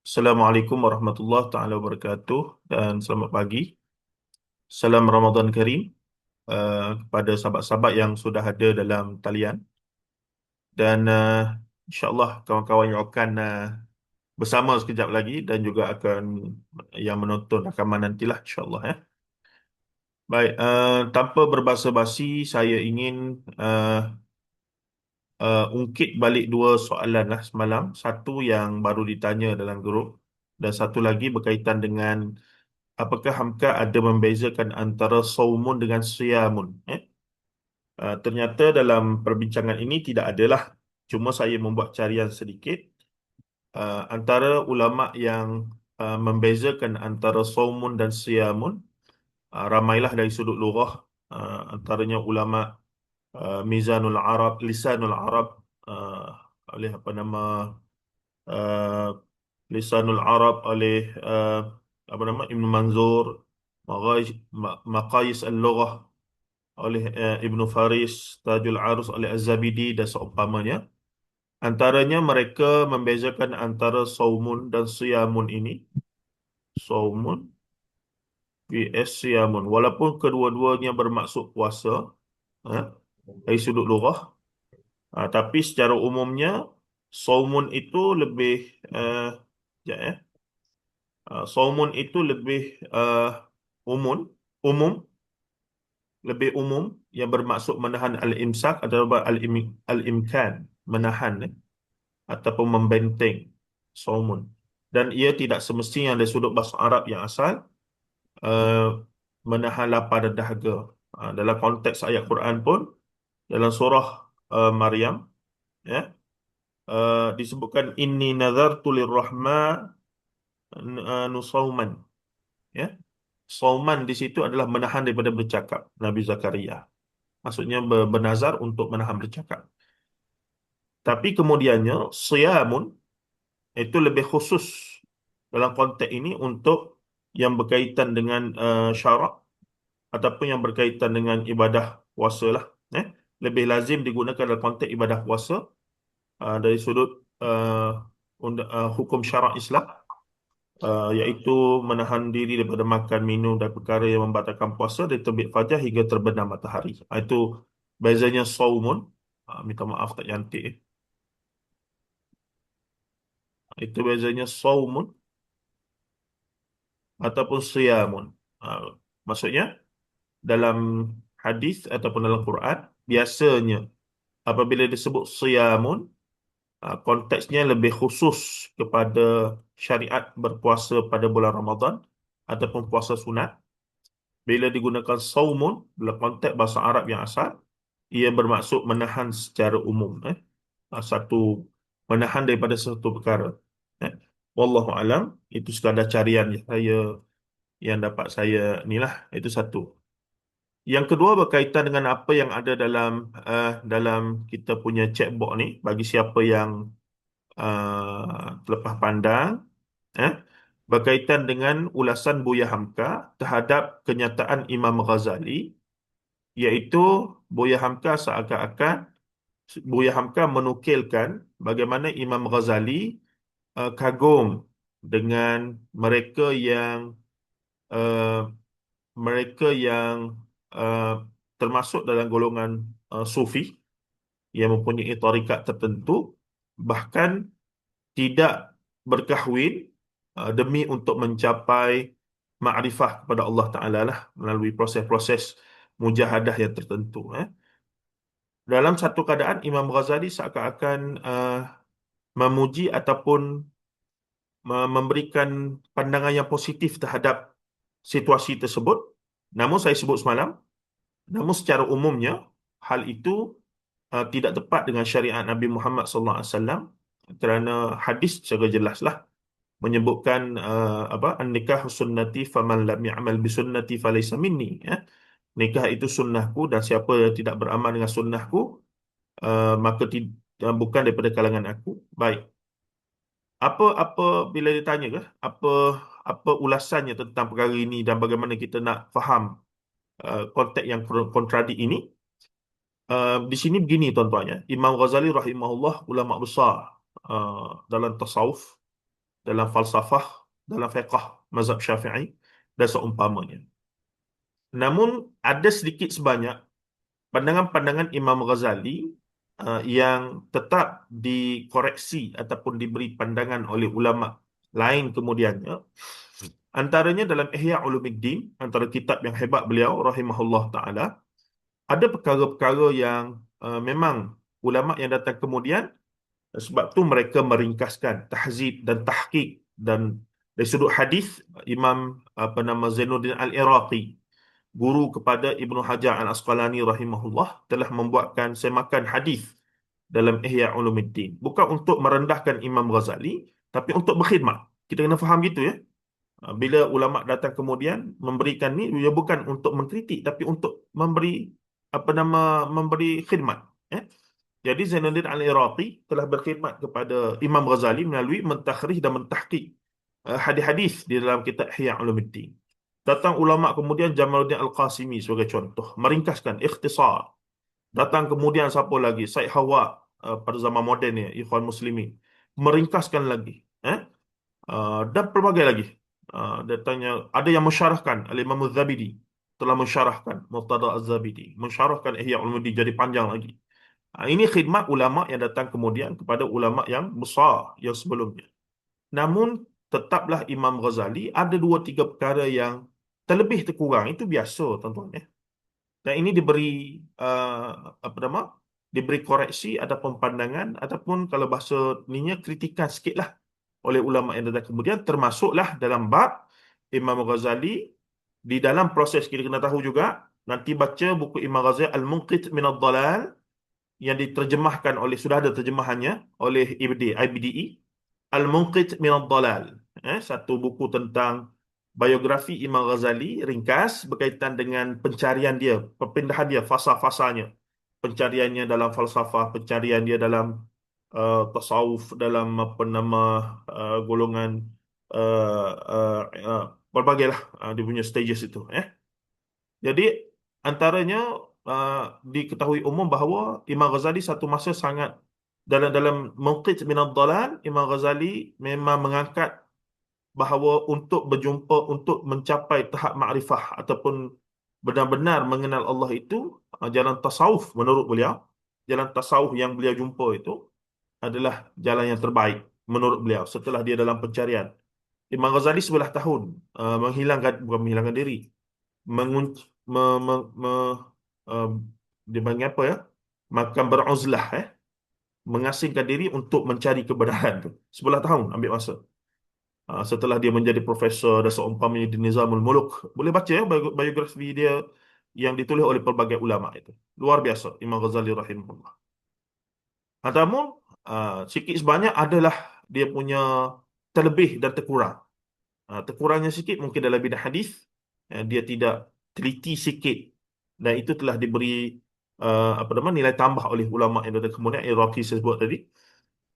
Assalamualaikum warahmatullahi taala wabarakatuh dan selamat pagi. Salam Ramadan Karim kepada sahabat-sahabat yang sudah ada dalam talian dan insya-Allah kawan-kawan yang akan bersama sekejap lagi dan juga akan yang menonton rakaman nantilah insya-Allah ya. Baik, tanpa berbasa-basi saya ingin ungkit balik dua soalan lah semalam. Satu yang baru ditanya dalam grup dan satu lagi berkaitan dengan apakah Hamka ada membezakan antara saumun dengan siyamun? Ternyata dalam perbincangan ini tidak adalah. Cuma saya membuat carian sedikit. Antara ulama yang membezakan antara saumun dan siyamun, ramailah dari sudut lughah. Antaranya ulama Mizanul Arab, Lisanul Arab, uh, oleh apa nama uh, Lisanul Arab oleh apa nama Ibn Manzur, Maqayis Al-Lughah oleh Ibnu Faris, Tajul Arus oleh Az-Zabidi dan seumpamanya. Antaranya mereka membezakan antara saumun dan siyamun ini. Saumun vs siyamun. Walaupun kedua-duanya bermaksud puasa, eh, dari sudut lughah, tapi secara umumnya saumun itu lebih eh, sekejap, saumun itu lebih uh, umum, umum, lebih umum yang bermaksud menahan al-imsak atau al-imkan, menahan ataupun membenteng saumun. Dan ia tidak semestinya dari sudut bahasa Arab yang asal uh, menahan lapar dan dahaga. Dalam konteks ayat Quran pun dalam surah Maryam ya, disebutkan inni nazartu lirrahman nusauman ya. Sauman di situ adalah menahan daripada bercakap, Nabi Zakaria. Maksudnya bernazar untuk menahan bercakap. Tapi kemudiannya siyamun itu lebih khusus dalam konteks ini untuk yang berkaitan dengan syarak ataupun yang berkaitan dengan ibadah puasa lah. Lebih lazim digunakan dalam konteks ibadah puasa dari sudut hukum syarak Islam, iaitu menahan diri daripada makan, minum dan perkara yang membatalkan puasa dari terbit fajar hingga terbenam matahari. Itu bezanya saumun. Minta maaf tak cantik. Itu bezanya saumun ataupun siyamun. Ah, Maksudnya dalam hadis ataupun dalam Quran, biasanya apabila disebut siyamun, konteksnya lebih khusus kepada syariat berpuasa pada bulan Ramadan ataupun puasa sunat. Bila digunakan saumun dalam konteks bahasa Arab yang asal, ia bermaksud menahan secara umum. Satu menahan daripada satu perkara. Eh. Wallahu alam, itu sekadar carian saya yang dapat saya inilah, itu satu. Yang kedua berkaitan dengan apa yang ada dalam kita punya chatbot ni, bagi siapa yang terlepas pandang, eh, berkaitan dengan ulasan Buya Hamka terhadap kenyataan Imam Ghazali, iaitu Buya Hamka seakan-akan Buya Hamka menukilkan bagaimana Imam Ghazali kagum dengan mereka yang uh, mereka yang uh, termasuk dalam golongan Sufi yang mempunyai tarikat tertentu, bahkan tidak berkahwin demi untuk mencapai makrifah kepada Allah Ta'ala lah melalui proses-proses mujahadah yang tertentu. Dalam satu keadaan Imam Ghazali seakan-akan memuji ataupun memberikan pandangan yang positif terhadap situasi tersebut. Namun saya sebut semalam, namun secara umumnya hal itu tidak tepat dengan syariat Nabi Muhammad SAW, kerana hadis secara jelaslah menyebutkan an-nikah sunnati faman lam ya'mal bi sunnati falaysa minni, ya. Nikah itu sunnahku dan siapa yang tidak beramal dengan sunnahku maka bukan daripada kalangan aku. Baik. Apa bila ditanya ke apa apa ulasannya tentang perkara ini dan bagaimana kita nak faham konteks yang kontradik ini? Di sini begini tuan-tuan ya. Imam Ghazali rahimahullah ulama besar dalam tasawuf dalam falsafah, dalam fiqh mazhab Syafi'i dan seumpamanya. Namun ada sedikit sebanyak pandangan-pandangan Imam Ghazali yang tetap dikoreksi ataupun diberi pandangan oleh ulama lain kemudiannya. Antaranya dalam Ihya Ulumuddin, antara kitab yang hebat beliau rahimahullah taala, ada perkara-perkara yang memang ulama yang datang kemudian, sebab tu mereka meringkaskan tahzib dan tahqiq. Dan dari sudut hadis, Imam Zainuddin Al-Iraqi, guru kepada Ibnu Hajar Al-Asqalani rahimahullah, telah membuatkan semakan hadis dalam Ihya Ulumuddin, bukan untuk merendahkan Imam Ghazali, tapi untuk berkhidmat. Kita kena faham gitu ya. Bila ulama datang kemudian memberikan ni, dia bukan untuk mengkritik, tapi untuk memberi memberi khidmat. Eh? Jadi Zainuddin Al-Iraqi telah berkhidmat kepada Imam Ghazali melalui mentakhrij dan mentahqiq hadis-hadis di dalam kitab Ihya Ulumuddin. Datang ulama kemudian Jamaluddin Al-Qasimi sebagai contoh, meringkaskan, ikhtisar. Datang kemudian siapa lagi? Said Hawa pada zaman moden ni, Ikhwan Muslimin, meringkaskan lagi. Dan pelbagai lagi. Datangnya ada yang mensyarahkan, Al-Imam Az-Zabidi telah mensyarahkan Muqtada Az-Zabidi, mensyarahkan Ihya Ulumuddin jadi panjang lagi. Ini khidmat ulama yang datang kemudian kepada ulama yang besar yang sebelumnya. Namun tetaplah Imam Ghazali ada dua tiga perkara yang terlebih terkurang, itu biasa tuan-tuan ya. Dan ini diberi apa nama? Diberi koreksi ataupun pandangan ataupun kalau bahasa ninya kritikan sikitlah oleh ulama yang datang kemudian, termasuklah dalam bab Imam Ghazali. Di dalam proses kita kena tahu juga, nanti baca buku Imam Ghazali Al-Munqidh min Ad-Dhalal yang diterjemahkan oleh, sudah ada terjemahannya oleh IBDI, Al-Munqidh min Ad-Dhalal, satu buku tentang biografi Imam Ghazali ringkas berkaitan dengan pencarian dia, perpindahan dia, fasa-fasanya, pencariannya dalam falsafah, pencarian dia dalam tasawuf, dalam golongan uh, uh, uh, berbagai lah dia punya stages itu. Jadi antaranya uh, diketahui umum bahawa Imam Ghazali satu masa sangat dalam Mawqit min ad-Dhalal, Imam Ghazali memang mengangkat bahawa untuk berjumpa, untuk mencapai tahap makrifah ataupun benar-benar mengenal Allah itu, jalan tasawuf menurut beliau, jalan tasawuf yang beliau jumpa itu adalah jalan yang terbaik menurut beliau setelah dia dalam pencarian. Imam Ghazali 11 tahun bukan menghilangkan diri, mengun, me, me, me, uh, dia panggil apa ya? Makan beruzlah, mengasingkan diri untuk mencari kebenaran tu. 11 tahun ambil masa. Setelah dia menjadi profesor dan seumpamanya di Nizamul Muluk. Boleh baca ya biografi dia yang ditulis oleh pelbagai ulama itu. Luar biasa Imam Ghazali rahimahullah. Namun sikit sebanyak adalah dia punya terlebih dan terkurang. Terkurangnya sikit mungkin dalam bidang hadis, dia tidak teliti sikit, dan itu telah diberi nilai tambah oleh ulama yang ada kemudian, Iraqi saya sebut tadi.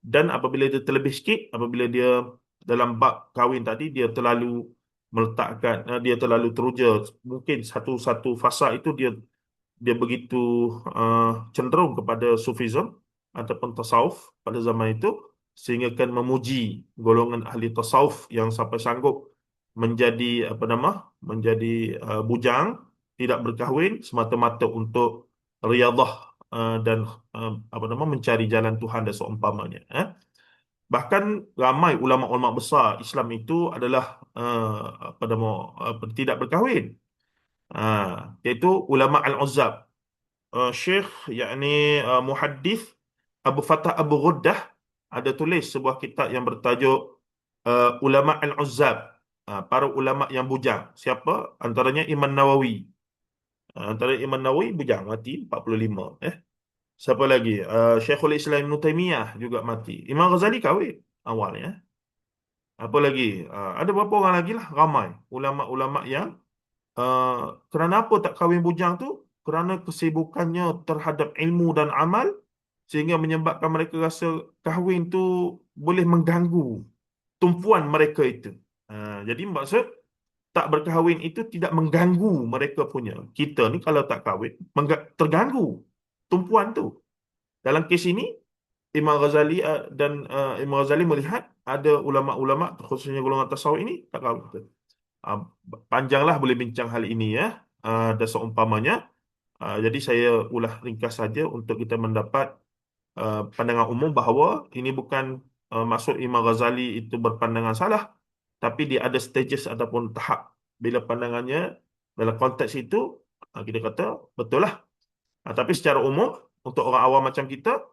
Dan apabila dia terlebih sikit, apabila dia dalam bab kahwin tadi, dia terlalu meletakkan, dia terlalu teruja, mungkin satu-satu fasa itu dia dia begitu cenderung kepada sufism ataupun tasawuf pada zaman itu, sehingga kan memuji golongan ahli tasawuf yang sampai sanggup menjadi menjadi bujang, tidak berkahwin semata-mata untuk riyadah dan mencari jalan Tuhan dan seumpamanya. Bahkan ramai ulama-ulama besar Islam itu adalah tidak berkahwin. Iaitu ulama Al-Uzzab. Syekh yakni muhaddis Abu Fatah Abu Ghuddah ada tulis sebuah kitab yang bertajuk Ulama Al-Uzzab, para ulama yang bujang. Siapa? Antaranya Imam Nawawi. Antara Imam Nawawi bujang, mati 45. Siapa lagi? Syekhul Islam Ibn Taymiyah juga mati. Imam Ghazali kahwin awalnya. Apa lagi? Ada berapa orang lagi lah, ramai ulama-ulama yang kerana apa tak kahwin bujang tu? Kerana kesibukannya terhadap ilmu dan amal, sehingga menyebabkan mereka rasa kahwin tu boleh mengganggu tumpuan mereka itu. Jadi maksud tak berkahwin itu tidak mengganggu mereka punya. Kita ni kalau tak kahwin terganggu tumpuan tu. Dalam kes ini Imam Ghazali Imam Ghazali melihat ada ulama-ulama khususnya golongan tasawuf ini tak kahwin. Ah, Panjanglah boleh bincang hal ini ya. Dan seumpamanya. Jadi saya ulah ringkas saja untuk kita mendapat pandangan umum bahawa ini bukan maksud Imam Ghazali itu berpandangan salah, tapi dia ada stages ataupun tahap bila pandangannya dalam konteks itu kita kata betul lah. Tapi secara umum untuk orang awam macam kita,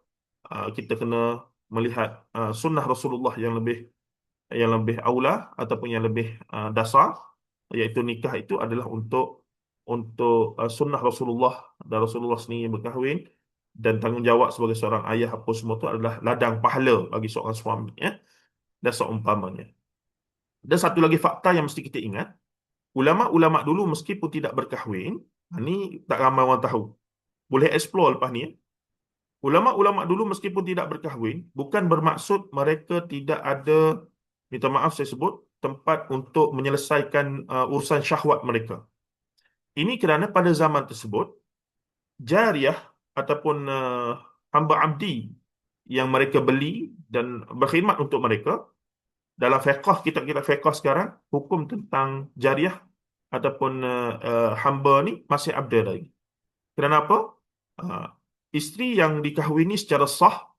kita kena melihat sunnah Rasulullah yang lebih aula ataupun yang lebih dasar, iaitu nikah itu adalah untuk sunnah Rasulullah, dan Rasulullah sendiri berkahwin, dan tanggungjawab sebagai seorang ayah apa semua itu adalah ladang pahala bagi seorang suami ya, dan seumpamanya. Dan satu lagi fakta yang mesti kita ingat, ulama-ulama dulu meskipun tidak berkahwin, ni tak ramai orang tahu. Boleh explore lepas ni ya. Ulama-ulama dulu meskipun tidak berkahwin, bukan bermaksud mereka tidak ada, minta maaf saya sebut, tempat untuk menyelesaikan urusan syahwat mereka. Ini kerana pada zaman tersebut, jariah ataupun hamba abdi yang mereka beli dan berkhidmat untuk mereka, dalam fiqh, kitab-kitab fiqh sekarang, hukum tentang jariah ataupun hamba ni masih ada lagi. Kenapa? Uh, Isteri yang dikahwini secara sah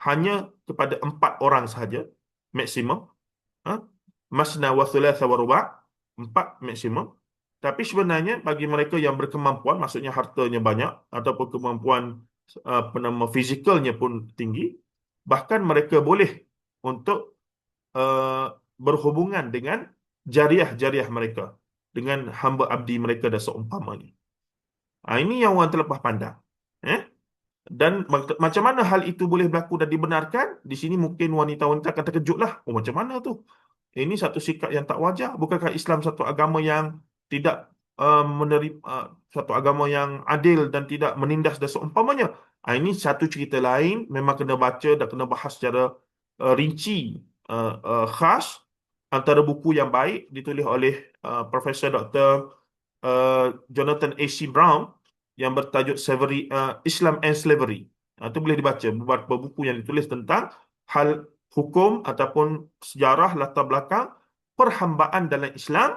hanya kepada 4 orang sahaja, maksimum. Ha? Masna wa thulatha wa ruba', 4 maksimum. Tapi sebenarnya bagi mereka yang berkemampuan, maksudnya hartanya banyak ataupun kemampuan fizikalnya pun tinggi, bahkan mereka boleh untuk uh, berhubungan dengan jariah-jariah mereka, dengan hamba abdi mereka dan seumpamanya. Ini yang orang terlepas pandang. Eh? Dan macam mana hal itu boleh berlaku dan dibenarkan? Di sini mungkin wanita-wanita akan terkejutlah. Oh, macam mana tu? Ini satu sikap yang tak wajar. Bukankah Islam satu agama yang tidak menerima, satu agama yang adil dan tidak menindas dan seumpamanya? Ini satu cerita lain. Memang kena baca dan kena bahas secara rinci, khas, antara buku yang baik ditulis oleh Profesor Dr. Jonathan A.C. Brown yang bertajuk Islam and Slavery. Itu boleh dibaca, beberapa buku yang ditulis tentang hal hukum ataupun sejarah latar belakang perhambaan dalam Islam,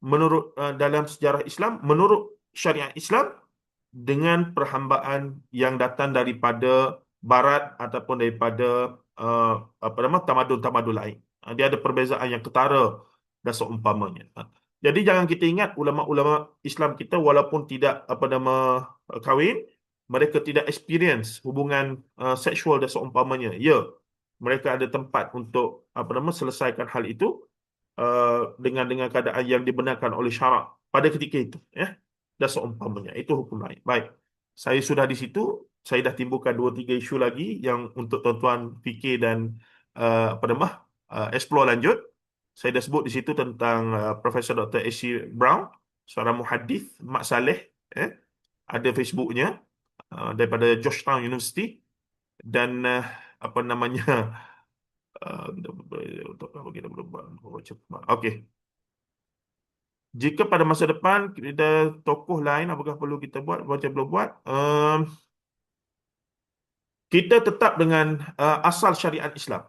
menurut dalam sejarah Islam menurut syariat Islam, dengan perhambaan yang datang daripada barat ataupun daripada apa nama tamadun-tamadun lain. Dia ada perbezaan yang ketara dan seumpamanya. Jadi jangan kita ingat ulama-ulama Islam kita walaupun tidak apa nama kahwin, mereka tidak experience hubungan seksual dan seumpamanya. Ya, mereka ada tempat untuk apa nama selesaikan hal itu dengan keadaan yang dibenarkan oleh syarak pada ketika itu ya, dan seumpamanya. Itu hukum lain. Baik, saya sudah di situ. Saya dah timbulkan 2-3 isu lagi yang untuk tuan-tuan fikir dan apa nama explore lanjut. Saya dah sebut di situ tentang Profesor Dr. A.C. Brown, seorang muhadis Mak Saleh, ada Facebooknya, daripada Georgetown University, dan apa namanya okey. Jika pada masa depan kita tokoh lain, apakah perlu kita buat? Macam perlu buat? Kita tetap dengan asal syariat Islam.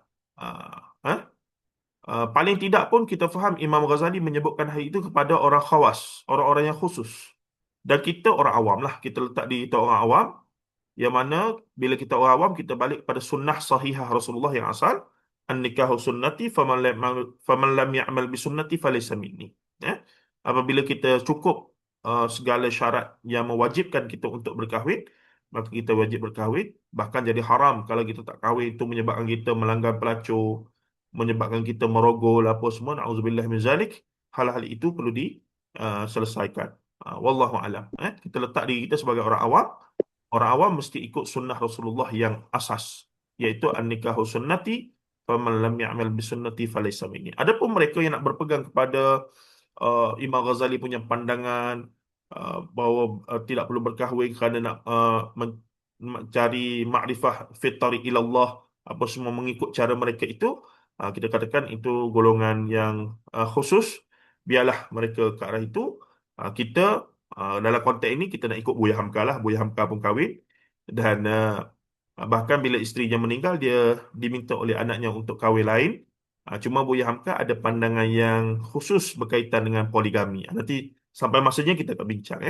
Paling tidak pun kita faham Imam Ghazali menyebutkan hal itu kepada orang khawas, orang-orang yang khusus. Dan kita orang awam lah, kita letak di kita orang awam, yang mana bila kita orang awam, kita balik pada sunnah sahihah Rasulullah yang asal, an-nikahu sunnati faman lam ya'mal bi sunnati falaysa minni. Ya? Apabila kita cukup segala syarat yang mewajibkan kita untuk berkahwin, maka kita wajib berkahwin. Bahkan jadi haram kalau kita tak kahwin, itu menyebabkan kita melanggar pelacur, menyebabkan kita merogol apa semua. Na'udzubillah min zalik. Hal-hal itu perlu diselesaikan. Wallahu alam. Kita letak diri kita sebagai orang awam. Orang awam mesti ikut sunnah Rasulullah yang asas, iaitu an-nikahu sunnati faman lam ya'mal bi sunnati falaysa minni. Adapun mereka yang nak berpegang kepada Imam Ghazali punya pandangan bahawa tidak perlu berkahwin kerana nak mencari makrifah fitari ilallah, apa semua mengikut cara mereka itu, kita katakan itu golongan yang khusus. Biarlah mereka ke arah itu. Kita dalam konteks ini kita nak ikut Buya Hamka lah. Buya Hamka pun kahwin, dan Bahkan bila isterinya meninggal, dia diminta oleh anaknya untuk kahwin lain. Cuma Buya Hamka ada pandangan yang khusus berkaitan dengan poligami. Nanti sampai masanya kita akan bincang.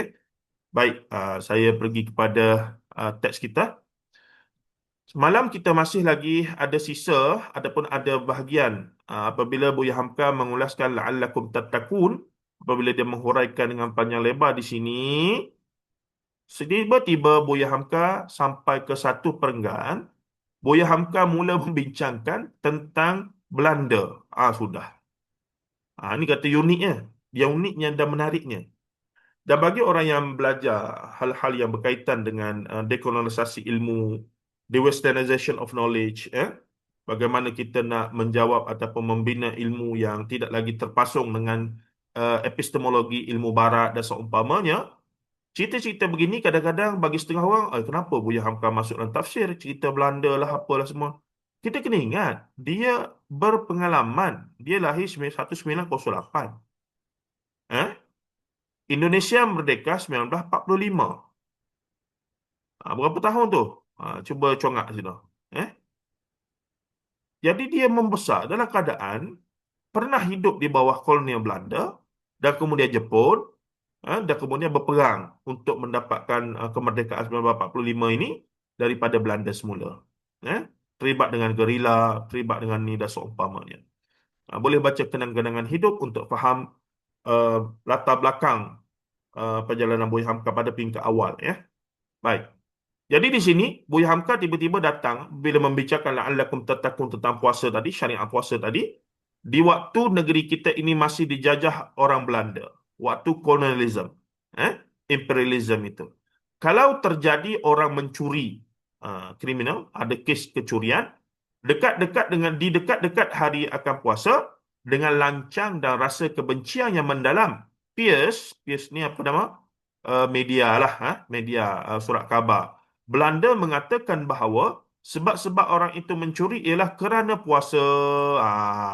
Baik, saya pergi kepada teks kita. Semalam kita masih lagi ada sisa ataupun ada bahagian apabila Buya Hamka mengulaskan la'allakum tattaqun, apabila dia menghuraikan dengan panjang lebar di sini, tiba-tiba Buya Hamka sampai ke satu perenggan, Buya Hamka mula membincangkan tentang Belanda. Sudah. Ini kata uniknya. Yang uniknya dan menariknya. Dan bagi orang yang belajar hal-hal yang berkaitan dengan dekolonisasi ilmu, the westernization of knowledge, bagaimana kita nak menjawab ataupun membina ilmu yang tidak lagi terpasung dengan epistemologi ilmu barat dan seumpamanya, cerita-cerita begini kadang-kadang bagi setengah orang, kenapa Buya Hamka masuk dalam tafsir, cerita Belanda lah, apalah semua. Kita kena ingat, dia berpengalaman. Dia lahir 1908. Eh? Indonesia merdeka 1945. Berapa tahun tu? Cuba congak sini. Eh? Jadi dia membesar dalam keadaan pernah hidup di bawah kolonial Belanda dan kemudian Jepun, dan kemudian berperang untuk mendapatkan kemerdekaan 1945 ini daripada Belanda semula. Terlibat dengan gerila, terlibat dengan ni dan seumpamanya. Boleh baca kenang-kenangan hidup untuk faham uh, latar belakang perjalanan Buya Hamka pada peringkat awal. Baik. Jadi di sini Buya Hamka tiba-tiba datang bila membicarakan la'allakum tattaqun tentang puasa tadi, syariat puasa tadi, di waktu negeri kita ini masih dijajah orang Belanda, waktu kolonialisme, imperialism itu. Kalau terjadi orang mencuri, kriminal, ada kes kecurian, di dekat-dekat hari akan puasa, dengan lancang dan rasa kebencian yang mendalam, Pierce ni apa nama? Media lah, media, surat khabar. Belanda mengatakan bahawa sebab-sebab orang itu mencuri ialah kerana puasa.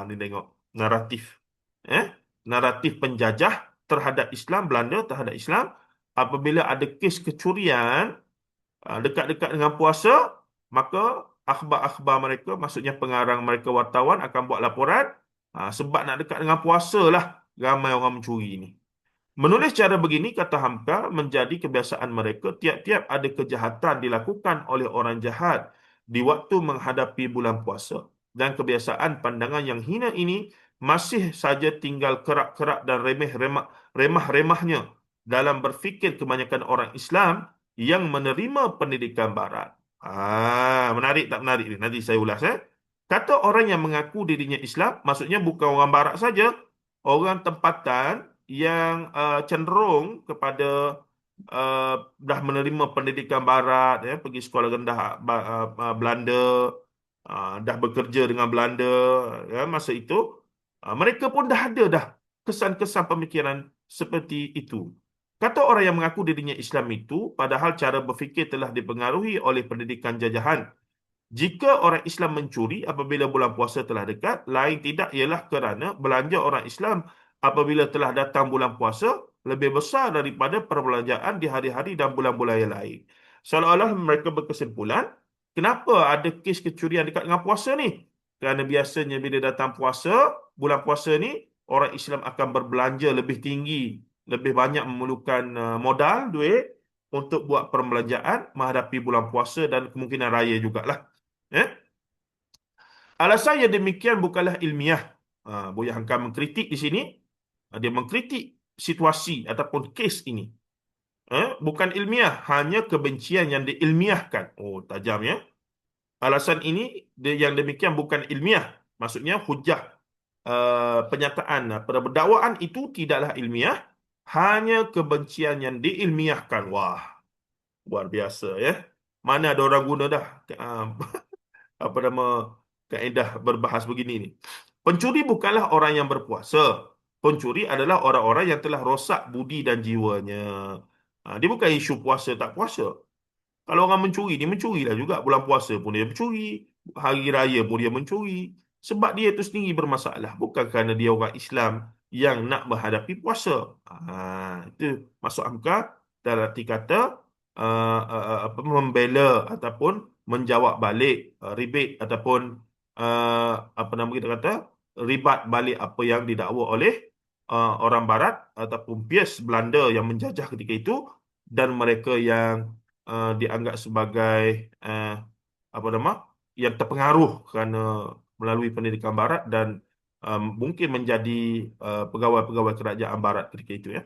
Ni tengok naratif. Eh? Naratif penjajah terhadap Islam, Belanda terhadap Islam. Apabila ada kes kecurian dekat-dekat dengan puasa, maka akhbar-akhbar mereka, maksudnya pengarang mereka, wartawan akan buat laporan, sebab nak dekat dengan puasa lah ramai orang mencuri ni. Menulis cara begini, kata Hamka, menjadi kebiasaan mereka tiap-tiap ada kejahatan dilakukan oleh orang jahat di waktu menghadapi bulan puasa. Dan kebiasaan pandangan yang hina ini masih saja tinggal kerak-kerak dan remah-remahnya dalam berfikir kebanyakan orang Islam yang menerima pendidikan barat. Menarik tak menarik ni? Nanti saya ulas. Kata orang yang mengaku dirinya Islam, maksudnya bukan orang barat saja, orang tempatan yang cenderung kepada dah menerima pendidikan barat, pergi sekolah rendah Belanda, dah bekerja dengan Belanda, masa itu mereka pun dah ada dah kesan-kesan pemikiran seperti itu. Kata orang yang mengaku dirinya Islam itu, padahal cara berfikir telah dipengaruhi oleh pendidikan jajahan. Jika orang Islam mencuri apabila bulan puasa telah dekat, lain tidak ialah kerana belanja orang Islam apabila telah datang bulan puasa lebih besar daripada perbelanjaan di hari-hari dan bulan-bulan yang lain. Seolah-olah mereka berkesimpulan, kenapa ada kes kecurian dekat dengan puasa ni? Kerana biasanya bila datang puasa, bulan puasa ni, orang Islam akan berbelanja lebih tinggi, lebih banyak memerlukan modal, duit, untuk buat perbelanjaan menghadapi bulan puasa dan kemungkinan raya jugalah. Alasan yang demikian bukanlah ilmiah. Buya Hamka mengkritik di sini. Dia mengkritik situasi ataupun kes ini. Bukan ilmiah, hanya kebencian yang diilmiahkan. Tajam ya. Alasan ini yang demikian bukan ilmiah. Maksudnya hujah penyataan perdakwaan itu tidaklah ilmiah, hanya kebencian yang diilmiahkan. Wah, luar biasa ya. Mana ada orang guna dah apa nama kaedah berbahas begini ni. Pencuri bukanlah orang yang berpuasa. Pencuri adalah orang-orang yang telah rosak budi dan jiwanya. Dia bukan isu puasa tak puasa. Kalau orang mencuri, dia mencurilah juga. Bulan puasa pun dia mencuri. Hari raya pun dia mencuri. Sebab dia itu sendiri bermasalah. Bukan kerana dia orang Islam yang nak menghadapi puasa. Itu masuk Hamka dalam arti kata membela ataupun menjawab balik rebate ataupun apa nama kita kata, ribat balik apa yang didakwa oleh orang Barat ataupun bias Belanda yang menjajah ketika itu, dan mereka yang dianggap sebagai apa nama, yang terpengaruh kerana melalui pendidikan Barat dan mungkin menjadi pegawai-pegawai kerajaan Barat ketika itu, ya.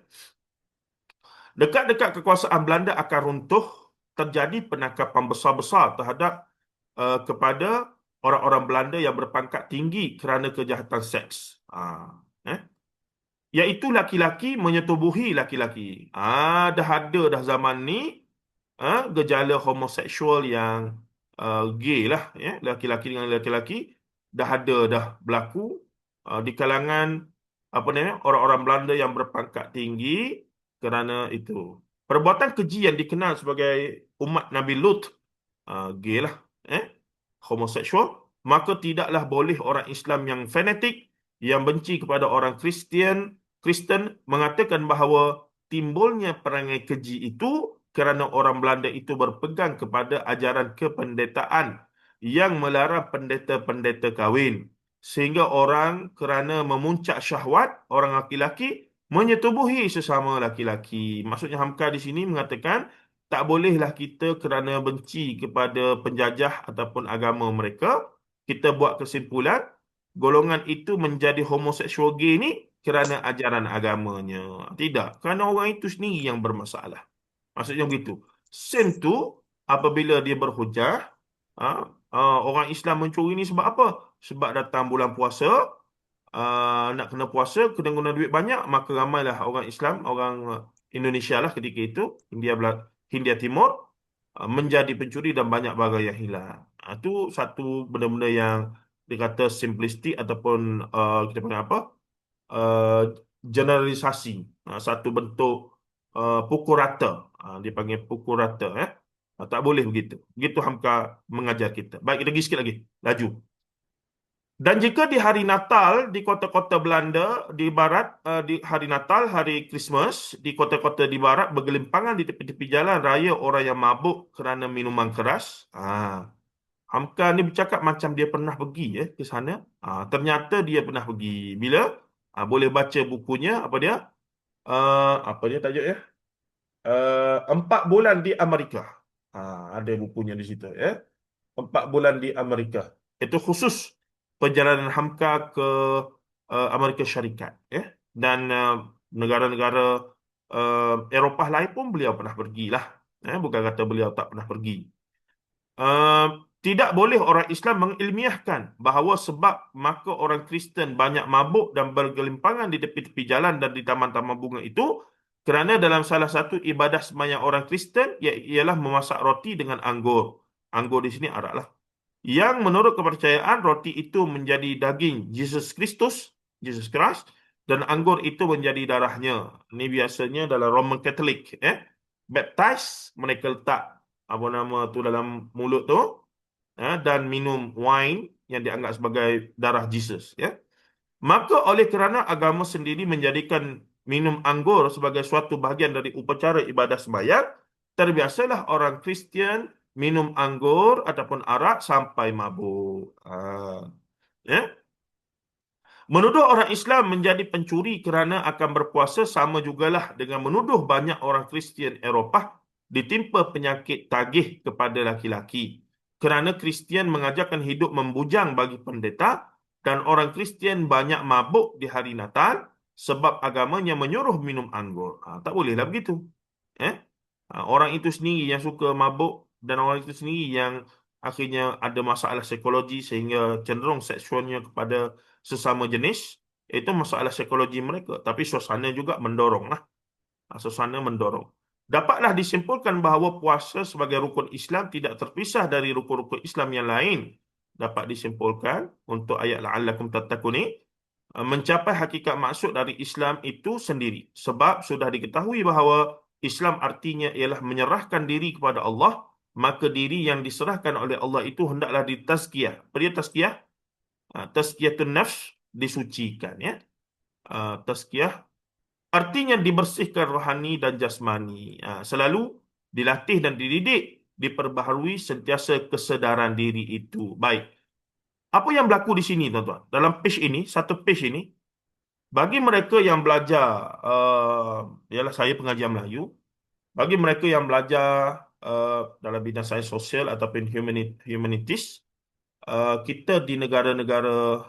Dekat-dekat kekuasaan Belanda akan runtuh, terjadi penangkapan besar-besar terhadap kepada orang-orang Belanda yang berpangkat tinggi kerana kejahatan seks. Eh? Iaitu laki-laki menyetubuhi laki-laki. Dah ada dah zaman ni gejala homoseksual yang gay lah, ya, laki-laki dengan laki-laki dah ada dah berlaku di kalangan apa namanya, orang-orang Belanda yang berpangkat tinggi kerana itu. Perbuatan keji yang dikenal sebagai umat Nabi Lut, gay lah, homoseksual, maka tidaklah boleh orang Islam yang fanatik, yang benci kepada orang Kristen mengatakan bahawa timbulnya perangai keji itu kerana orang Belanda itu berpegang kepada ajaran kependetaan yang melarang pendeta-pendeta kahwin, sehingga orang kerana memuncak syahwat, orang laki-laki menyetubuhi sesama laki-laki. Maksudnya Hamka di sini mengatakan tak bolehlah kita kerana benci kepada penjajah ataupun agama mereka, kita buat kesimpulan golongan itu menjadi homoseksual gay ni kerana ajaran agamanya. Tidak, kerana orang itu sendiri yang bermasalah. Maksudnya begitu. Same tu apabila dia berhujah, ha, orang Islam mencuri ni sebab apa? Sebab datang bulan puasa, nak kena puasa, kena guna duit banyak, maka ramailah orang Islam, orang Indonesia lah ketika itu, Hindia Timur, menjadi pencuri dan banyak barang yang hilang. Itu satu benda-benda yang dikata simplistik ataupun kita panggil apa? Uh, Generalisasi. Satu bentuk pukul rata. Dipanggil pukul rata. Tak boleh begitu. Begitu Hamka mengajar kita. Baik, kita pergi sikit lagi. Laju. Dan jika di hari Natal di kota-kota Belanda di barat, di hari Natal, hari Christmas, di kota-kota di barat bergelimpangan di tepi-tepi jalan raya orang yang mabuk kerana minuman keras. Hamka ni bercakap macam dia pernah pergi ke sana. Ternyata dia pernah pergi. Bila? Boleh baca bukunya, apa dia? Apa dia tajuk ya? 4 bulan di Amerika. Ada bukunya di situ, ya. 4 bulan di Amerika. Itu khusus perjalanan Hamka ke Amerika Syarikat, ya. Dan negara-negara Eropah lain pun beliau pernah pergilah. Bukan kata beliau tak pernah pergi. Tidak boleh orang Islam mengilmiahkan bahawa sebab maka orang Kristen banyak mabuk dan bergelimpangan di tepi-tepi jalan dan di taman-taman bunga itu kerana dalam salah satu ibadah sembahyang orang Kristen ialah memasak roti dengan anggur. Anggur di sini arak lah. Yang menurut kepercayaan roti itu menjadi daging Yesus Kristus, Jesus Christ, dan anggur itu menjadi darahnya. Ini biasanya dalam Roman Catholic, baptize, mereka letak apa nama tu dalam mulut tu, dan minum wine yang dianggap sebagai darah Jesus, ya. Maka oleh kerana agama sendiri menjadikan minum anggur sebagai suatu bahagian dari upacara ibadah sembahyang, terbiasalah orang Kristian minum anggur ataupun arak sampai mabuk. Ya. Menuduh orang Islam menjadi pencuri kerana akan berpuasa sama jugalah dengan menuduh banyak orang Kristian Eropah ditimpa penyakit tagih kepada laki-laki. Kerana Kristian mengajarkan hidup membujang bagi pendeta dan orang Kristian banyak mabuk di hari Natal sebab agamanya menyuruh minum anggur. Tak bolehlah begitu. Orang itu sendiri yang suka mabuk dan orang itu sendiri yang akhirnya ada masalah psikologi sehingga cenderung seksualnya kepada sesama jenis. Itu masalah psikologi mereka. Tapi suasana juga mendoronglah. Suasana mendorong. Dapatlah disimpulkan bahawa puasa sebagai rukun Islam tidak terpisah dari rukun-rukun Islam yang lain. Dapat disimpulkan untuk ayat la'allakum tattaqun ni, mencapai hakikat maksud dari Islam itu sendiri. Sebab sudah diketahui bahawa Islam artinya ialah menyerahkan diri kepada Allah, maka diri yang diserahkan oleh Allah itu hendaklah ditazkiyah. Apa dia tazkiyah? Tazkiyatun nafs, disucikan, ya. Tazkiyah artinya dibersihkan rohani dan jasmani. Selalu dilatih dan dididik diperbaharui sentiasa kesedaran diri itu. Baik. Apa yang berlaku di sini, tuan-tuan? Dalam page ini, satu page ini, bagi mereka yang belajar, ialah saya pengajar Melayu, bagi mereka yang belajar dalam bidang sains sosial ataupun humanities, kita di negara-negara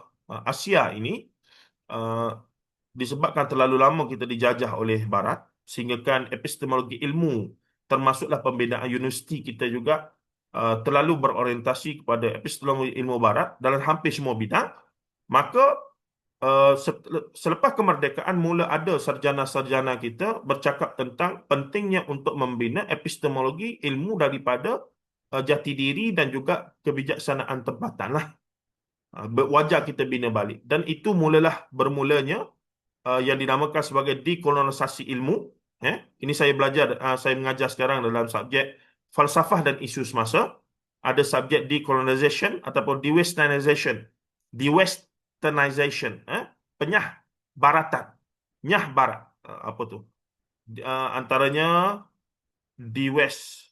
Asia ini, uh, disebabkan terlalu lama kita dijajah oleh Barat, sehingga kan epistemologi ilmu, termasuklah pembinaan universiti kita juga, terlalu berorientasi kepada epistemologi ilmu Barat dalam hampir semua bidang. Maka selepas kemerdekaan mula ada sarjana-sarjana kita bercakap tentang pentingnya untuk membina epistemologi ilmu daripada jati diri dan juga kebijaksanaan tempatan lah. Wajar kita bina balik. Dan itu bermulanya yang dinamakan sebagai dekolonisasi ilmu. Ini saya belajar, saya mengajar sekarang dalam subjek falsafah dan isu semasa. Ada subjek decolonization ataupun dewesternization. Dewesternization, penyah baratan, nyah barat. Apa tu? Antaranya dewest,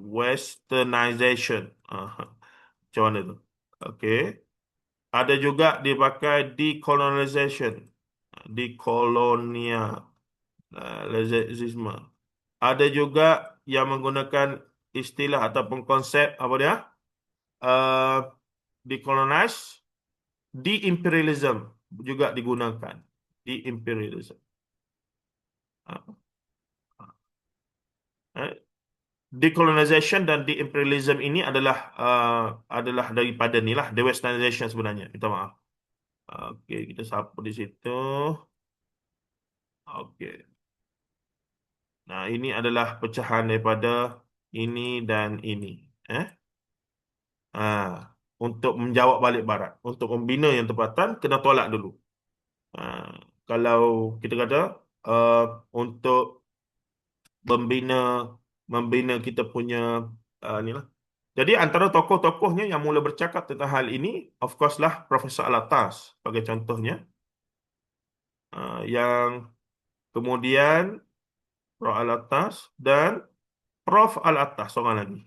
westernization. Macam mana tu? Okey. Ada juga dipakai decolonization, dekolonialisme. Ada juga yang menggunakan istilah ataupun konsep apa dia? Uh, Decolonize, de-imperialism juga digunakan. De-imperialism. Decolonization dan de-imperialism ini adalah daripada ni lah, dewesternization sebenarnya. Minta maaf. Okey, kita sapu di situ. Okey. Nah, ini adalah pecahan daripada ini dan ini. Untuk menjawab balik Barat. Untuk membina yang tempatan, kena tolak dulu. Kalau kita kata untuk membina kita punya ni lah. Jadi antara tokoh-tokohnya yang mula bercakap tentang hal ini, of course lah Profesor Alatas sebagai contohnya. Yang kemudian Prof. Alatas dan Prof. Alatas seorang lagi.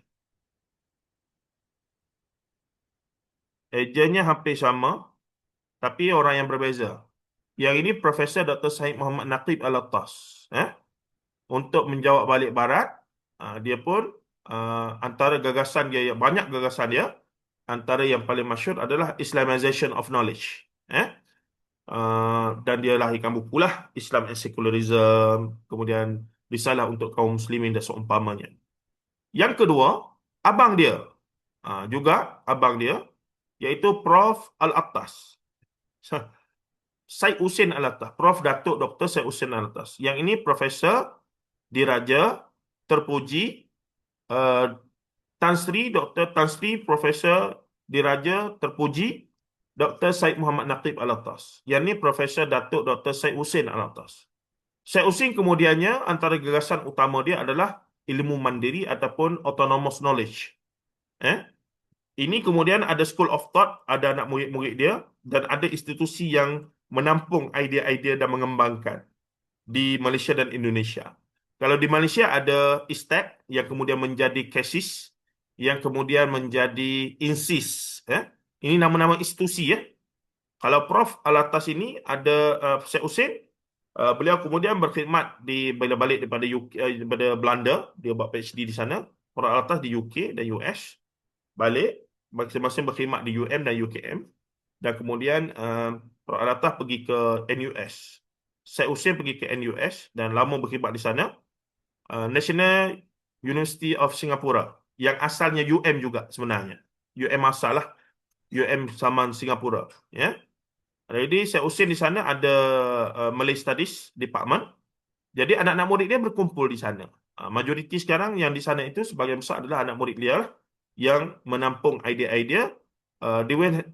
Ejennya hampir sama, tapi orang yang berbeza. Yang ini Profesor Dr. Syed Muhammad Naqib Alatas. Untuk menjawab balik Barat, dia pun antara gagasan dia, banyak gagasan dia, antara yang paling masyhur adalah Islamization of Knowledge. Dan dia lahirkan buku lah, Islam and Secularism, kemudian risalah untuk kaum muslimin dan seumpamanya. Yang kedua, abang dia, iaitu Prof. Al-Attas. Syed Hussein Alatas, Prof. Datuk Dr. Syed Hussein Alatas. Yang ini Profesor Diraja Terpuji, Tan Sri, Dr. Tan Sri, Profesor Diraja Terpuji, Dr. Syed Muhammad Naqib Alatas. Yang ini Profesor Datuk Dr. Syed Hussein Alatas. Syed Hussein kemudiannya, antara gagasan utama dia adalah ilmu mandiri ataupun autonomous knowledge. Ini kemudian ada school of thought, ada anak murid-murid dia, dan ada institusi yang menampung idea-idea dan mengembangkan di Malaysia dan Indonesia. Kalau di Malaysia ada ISTEC yang kemudian menjadi KASIS, yang kemudian menjadi INSIS. Ini nama-nama institusi ya. Kalau Prof. Alatas ini ada Syed Hussein, beliau kemudian berkhidmat bila balik daripada UK, daripada Belanda, dia buat PhD di sana. Prof. Alatas di UK dan US, balik masing-masing berkhidmat di UM dan UKM, dan kemudian Prof. Alatas pergi ke NUS. Syed Hussein pergi ke NUS dan lama berkhidmat di sana. National University of Singapore, yang asalnya UM juga sebenarnya. UM asal lah. UM Saman Singapura. Ya. Jadi Syed Hussein di sana ada Malay Studies Department. Jadi anak-anak murid dia berkumpul di sana. Majoriti sekarang yang di sana itu sebagian besar adalah anak murid dia lah, yang menampung idea-idea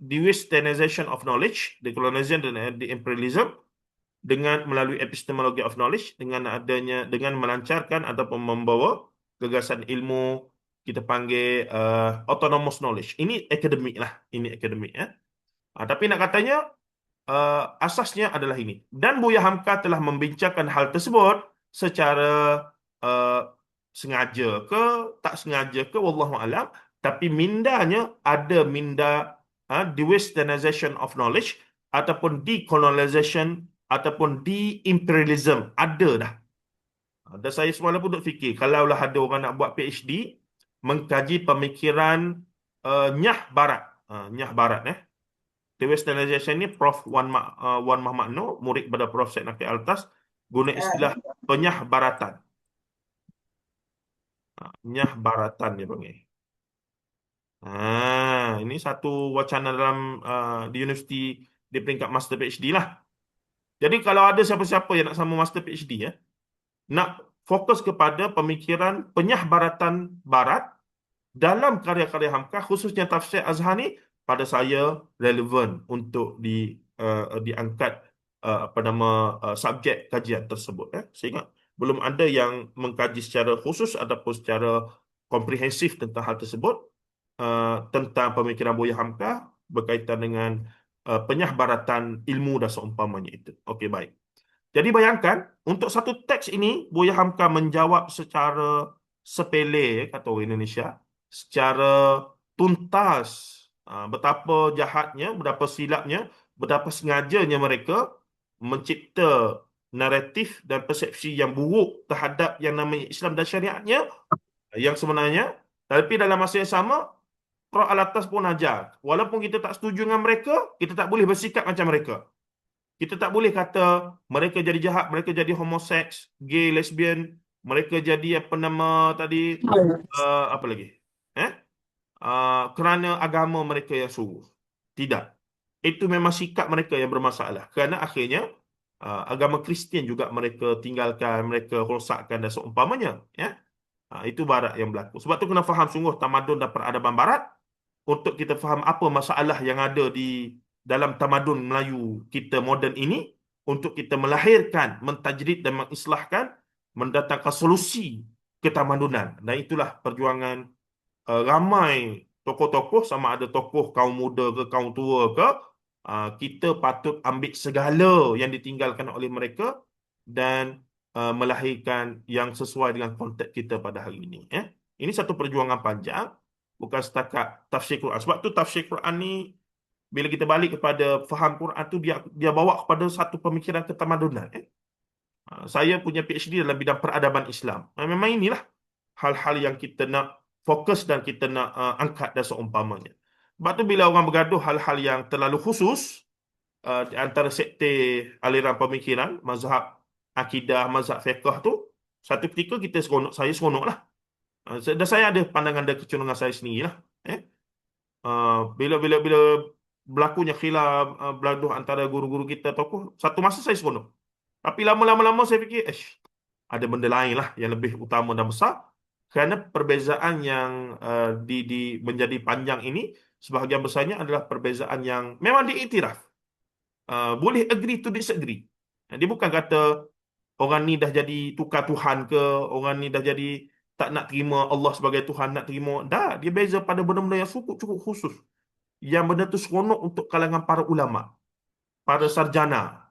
de-westernization of knowledge, decolonization dan de-imperialism, dengan melalui epistemology of knowledge, dengan melancarkan ataupun membawa gagasan ilmu kita panggil autonomous knowledge. Ini akademik lah, tapi nak katanya asasnya adalah ini. Dan Buya Hamka telah membincangkan hal tersebut secara sengaja ke tak sengaja ke wallahu alam, tapi mindanya ada minda de-westernization of knowledge ataupun decolonization ataupun de-imperialism, ada dah. Dan saya semalam pun duk fikir, kalaulah ada orang nak buat PhD mengkaji pemikiran Nyah Barat. Nyah Barat The Westernization ni Prof Wan Muhammad Noor, murid pada Prof Syed Naqi Altas, guna istilah penyah baratan. Nyah baratan dia panggil. Ini satu wacana dalam di universiti di peringkat master PhD lah. Jadi kalau ada siapa-siapa yang nak sama master PhD nak fokus kepada pemikiran penyahbaratan Barat dalam karya-karya Hamka, khususnya tafsir Azhar ni, pada saya relevan untuk diangkat subjek kajian tersebut. Saya ingat belum ada yang mengkaji secara khusus ataupun secara komprehensif tentang hal tersebut, tentang pemikiran Buya Hamka berkaitan dengan penyahbaratan ilmu dan seumpamanya itu. Okey, baik. Jadi bayangkan, untuk satu teks ini, Buya Hamka menjawab secara sepele, kata orang Indonesia, secara tuntas, betapa jahatnya, betapa silapnya, betapa sengajanya mereka mencipta naratif dan persepsi yang buruk terhadap yang namanya Islam dan syariatnya, yang sebenarnya, tapi dalam masa yang sama, Prof Al-Atas pun ajar, walaupun kita tak setuju dengan mereka, kita tak boleh bersikap macam mereka. Kita tak boleh kata mereka jadi jahat, mereka jadi homoseks, gay, lesbian, mereka jadi apa nama tadi, apa lagi? Kerana agama mereka yang suruh. Tidak. Itu memang sikap mereka yang bermasalah. Kerana akhirnya agama Kristian juga mereka tinggalkan, mereka rosakkan dan seumpamanya. Itu Barat yang berlaku. Sebab tu kena faham sungguh tamadun dan peradaban Barat untuk kita faham apa masalah yang ada di dalam tamadun Melayu kita moden ini, untuk kita melahirkan, mentajdid dan mengislahkan, mendatangkan solusi ketamadunan. Dan itulah perjuangan ramai tokoh-tokoh, sama ada tokoh kaum muda ke kaum tua ke, kita patut ambil segala yang ditinggalkan oleh mereka dan melahirkan yang sesuai dengan konteks kita pada hari ini. Ini satu perjuangan panjang, bukan setakat tafsir Quran. Sebab tu tafsir Quran ni, bila kita balik kepada faham Quran tu, dia bawa kepada satu pemikiran ketamadunan. Saya punya PhD dalam bidang peradaban Islam. Memang inilah hal-hal yang kita nak fokus dan kita nak angkat dan seumpamanya. Sebab tu bila orang bergaduh hal-hal yang terlalu khusus di antara sekte aliran pemikiran, mazhab akidah, mazhab fiqh tu, satu ketika kita seronok, saya seronok lah. Dan saya ada pandangan dan kecenderungan saya sendiri lah. Bila berlakunya khilaf, bergaduh antara guru-guru kita, tokoh, satu masa saya seronok. Tapi lama-lama saya fikir, ada benda lain lah yang lebih utama dan besar. Kerana perbezaan yang menjadi panjang ini, sebahagian besarnya adalah perbezaan yang memang diiktiraf. Boleh agree to disagree. Dia bukan kata orang ni dah jadi tukar Tuhan ke, orang ni dah jadi tak nak terima Allah sebagai Tuhan, nak terima. Dah, dia beza pada benda-benda yang cukup khusus. Yang benda tu seronok untuk kalangan para ulama, para sarjana.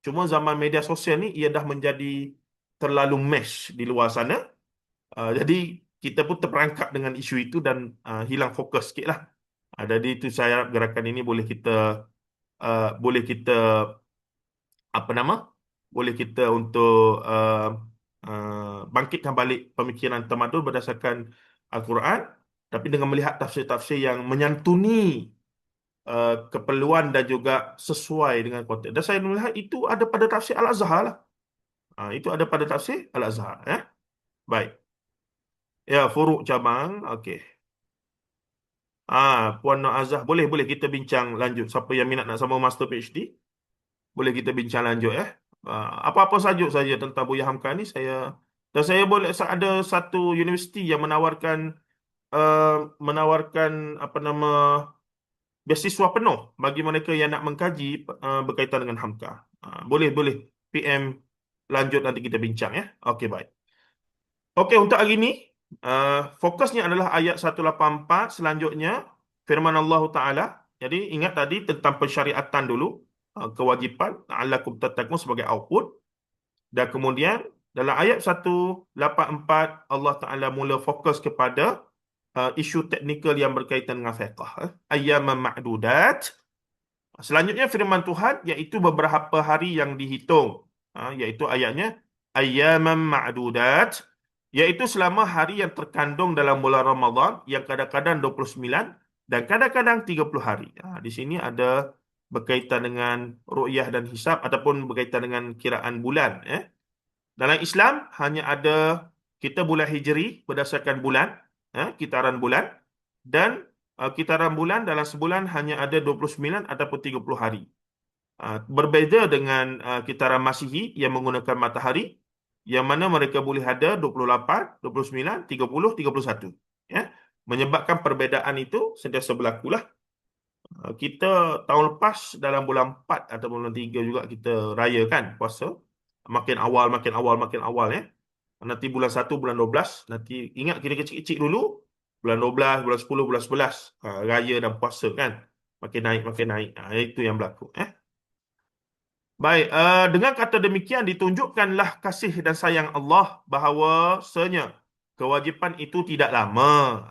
Cuma zaman media sosial ni, ia dah menjadi terlalu mesh di luar sana. Jadi, kita pun terperangkap dengan isu itu dan hilang fokus sikit lah. Jadi, itu saya harap gerakan ini boleh kita apa nama? Boleh kita untuk bangkitkan balik pemikiran tamadun berdasarkan Al-Quran, tapi dengan melihat tafsir-tafsir yang menyantuni keperluan dan juga sesuai dengan konteks. Dan saya melihat itu ada pada tafsir Al-Azhar lah. Itu ada pada tafsir Al-Azhar. Baik. Ya, furuk cabang. Okey. Puan Nur Azhar, boleh kita bincang lanjut. Siapa yang minat nak sama master PhD, boleh kita bincang lanjut apa-apa saja tentang Buya Hamka ni, saya boleh ada satu universiti yang menawarkan apa nama beasiswa penuh bagi mereka yang nak mengkaji berkaitan dengan Hamka. Boleh PM lanjut, nanti kita bincang Okey, baik. Okey, untuk hari ini fokusnya adalah ayat 184 selanjutnya, firman Allah Ta'ala. Jadi ingat tadi tentang pensyariatan dulu, kewajipan la'allakum tattaqun sebagai output, dan kemudian Dalam ayat 184 Allah Ta'ala mula fokus kepada isu teknikal yang berkaitan dengan fiqh. Ayyaman ma'dudat. Selanjutnya firman Tuhan iaitu beberapa hari yang dihitung. Iaitu ayatnya ayyaman ma'dudat, iaitu selama hari yang terkandung dalam bulan Ramadan yang kadang-kadang 29 dan kadang-kadang 30 hari. Di sini ada berkaitan dengan ru'yah dan hisab ataupun berkaitan dengan kiraan bulan. Dalam Islam hanya ada kita bulan Hijri berdasarkan bulan, kitaran bulan, dan kitaran bulan dalam sebulan hanya ada 29 ataupun 30 hari. Berbeza dengan kitaran Masihi yang menggunakan matahari, yang mana mereka boleh ada 28, 29, 30, 31. Ya. Menyebabkan perbezaan itu sentiasa berlaku lah. Kita tahun lepas dalam bulan 4 atau bulan 3 juga kita rayakan puasa. Makin awal, makin awal, makin awal ya. Nanti bulan 1, bulan 12, nanti ingat kita kecil-kecil dulu, bulan 12, bulan 10, bulan 11, raya dan puasa kan. Makin naik, makin naik. Itu yang berlaku. Baik, dengan kata demikian ditunjukkanlah kasih dan sayang Allah bahawasanya kewajipan itu tidak lama.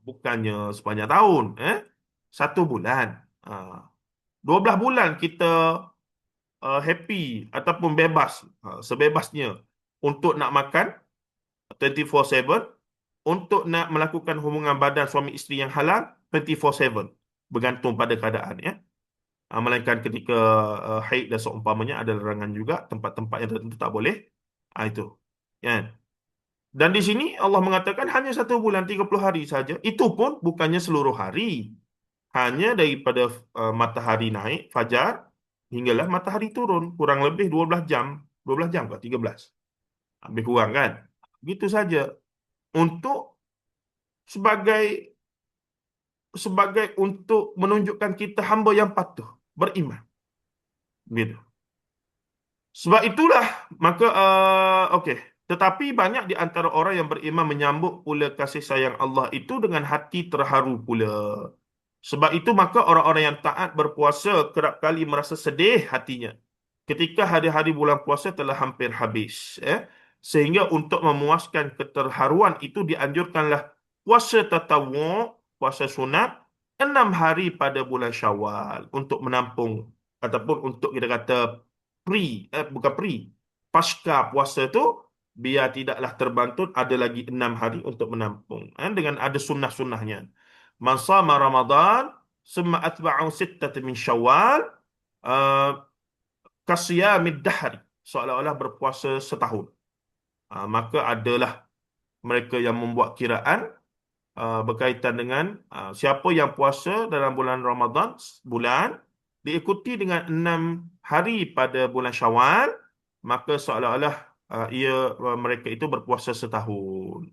Bukannya sepanjang tahun. 1 bulan. 12 bulan kita happy ataupun bebas, sebebasnya untuk nak makan 24/7, untuk nak melakukan hubungan badan suami isteri yang halal 24/7, bergantung pada keadaan ya. Melainkan ketika haid dan seumpamanya ada larangan juga, tempat-tempat yang tertentu tak boleh. Itu kan. Dan di sini Allah mengatakan hanya 1 bulan 30 hari saja. Itu pun bukannya seluruh hari. Hanya daripada matahari naik fajar hinggalah matahari turun, kurang lebih 12 jam. 12 jam ke 13? Lebih kurang kan? Begitu saja. Untuk sebagai untuk menunjukkan kita hamba yang patuh, beriman. Gitu. Sebab itulah maka okey. Tetapi banyak di antara orang yang beriman menyambut pula kasih sayang Allah itu dengan hati terharu pula. Sebab itu maka orang-orang yang taat berpuasa kerap kali merasa sedih hatinya ketika hari-hari bulan puasa telah hampir habis. Sehingga untuk memuaskan keterharuan itu dianjurkanlah puasa tatawwu', puasa sunat 6 hari pada bulan Syawal untuk menampung ataupun untuk kita kata bukan pasca puasa tu, biar tidaklah terbantun, ada lagi 6 hari untuk menampung. Dengan ada sunnah-sunnahnya. Man sama Ramadan summa atba'u sittatan min Syawal kasiyamid dahri, seolah-olah berpuasa setahun. Maka adalah mereka yang membuat kiraan berkaitan dengan siapa yang puasa dalam bulan Ramadan bulan diikuti dengan 6 hari pada bulan Syawal, maka seolah-olah mereka itu berpuasa setahun.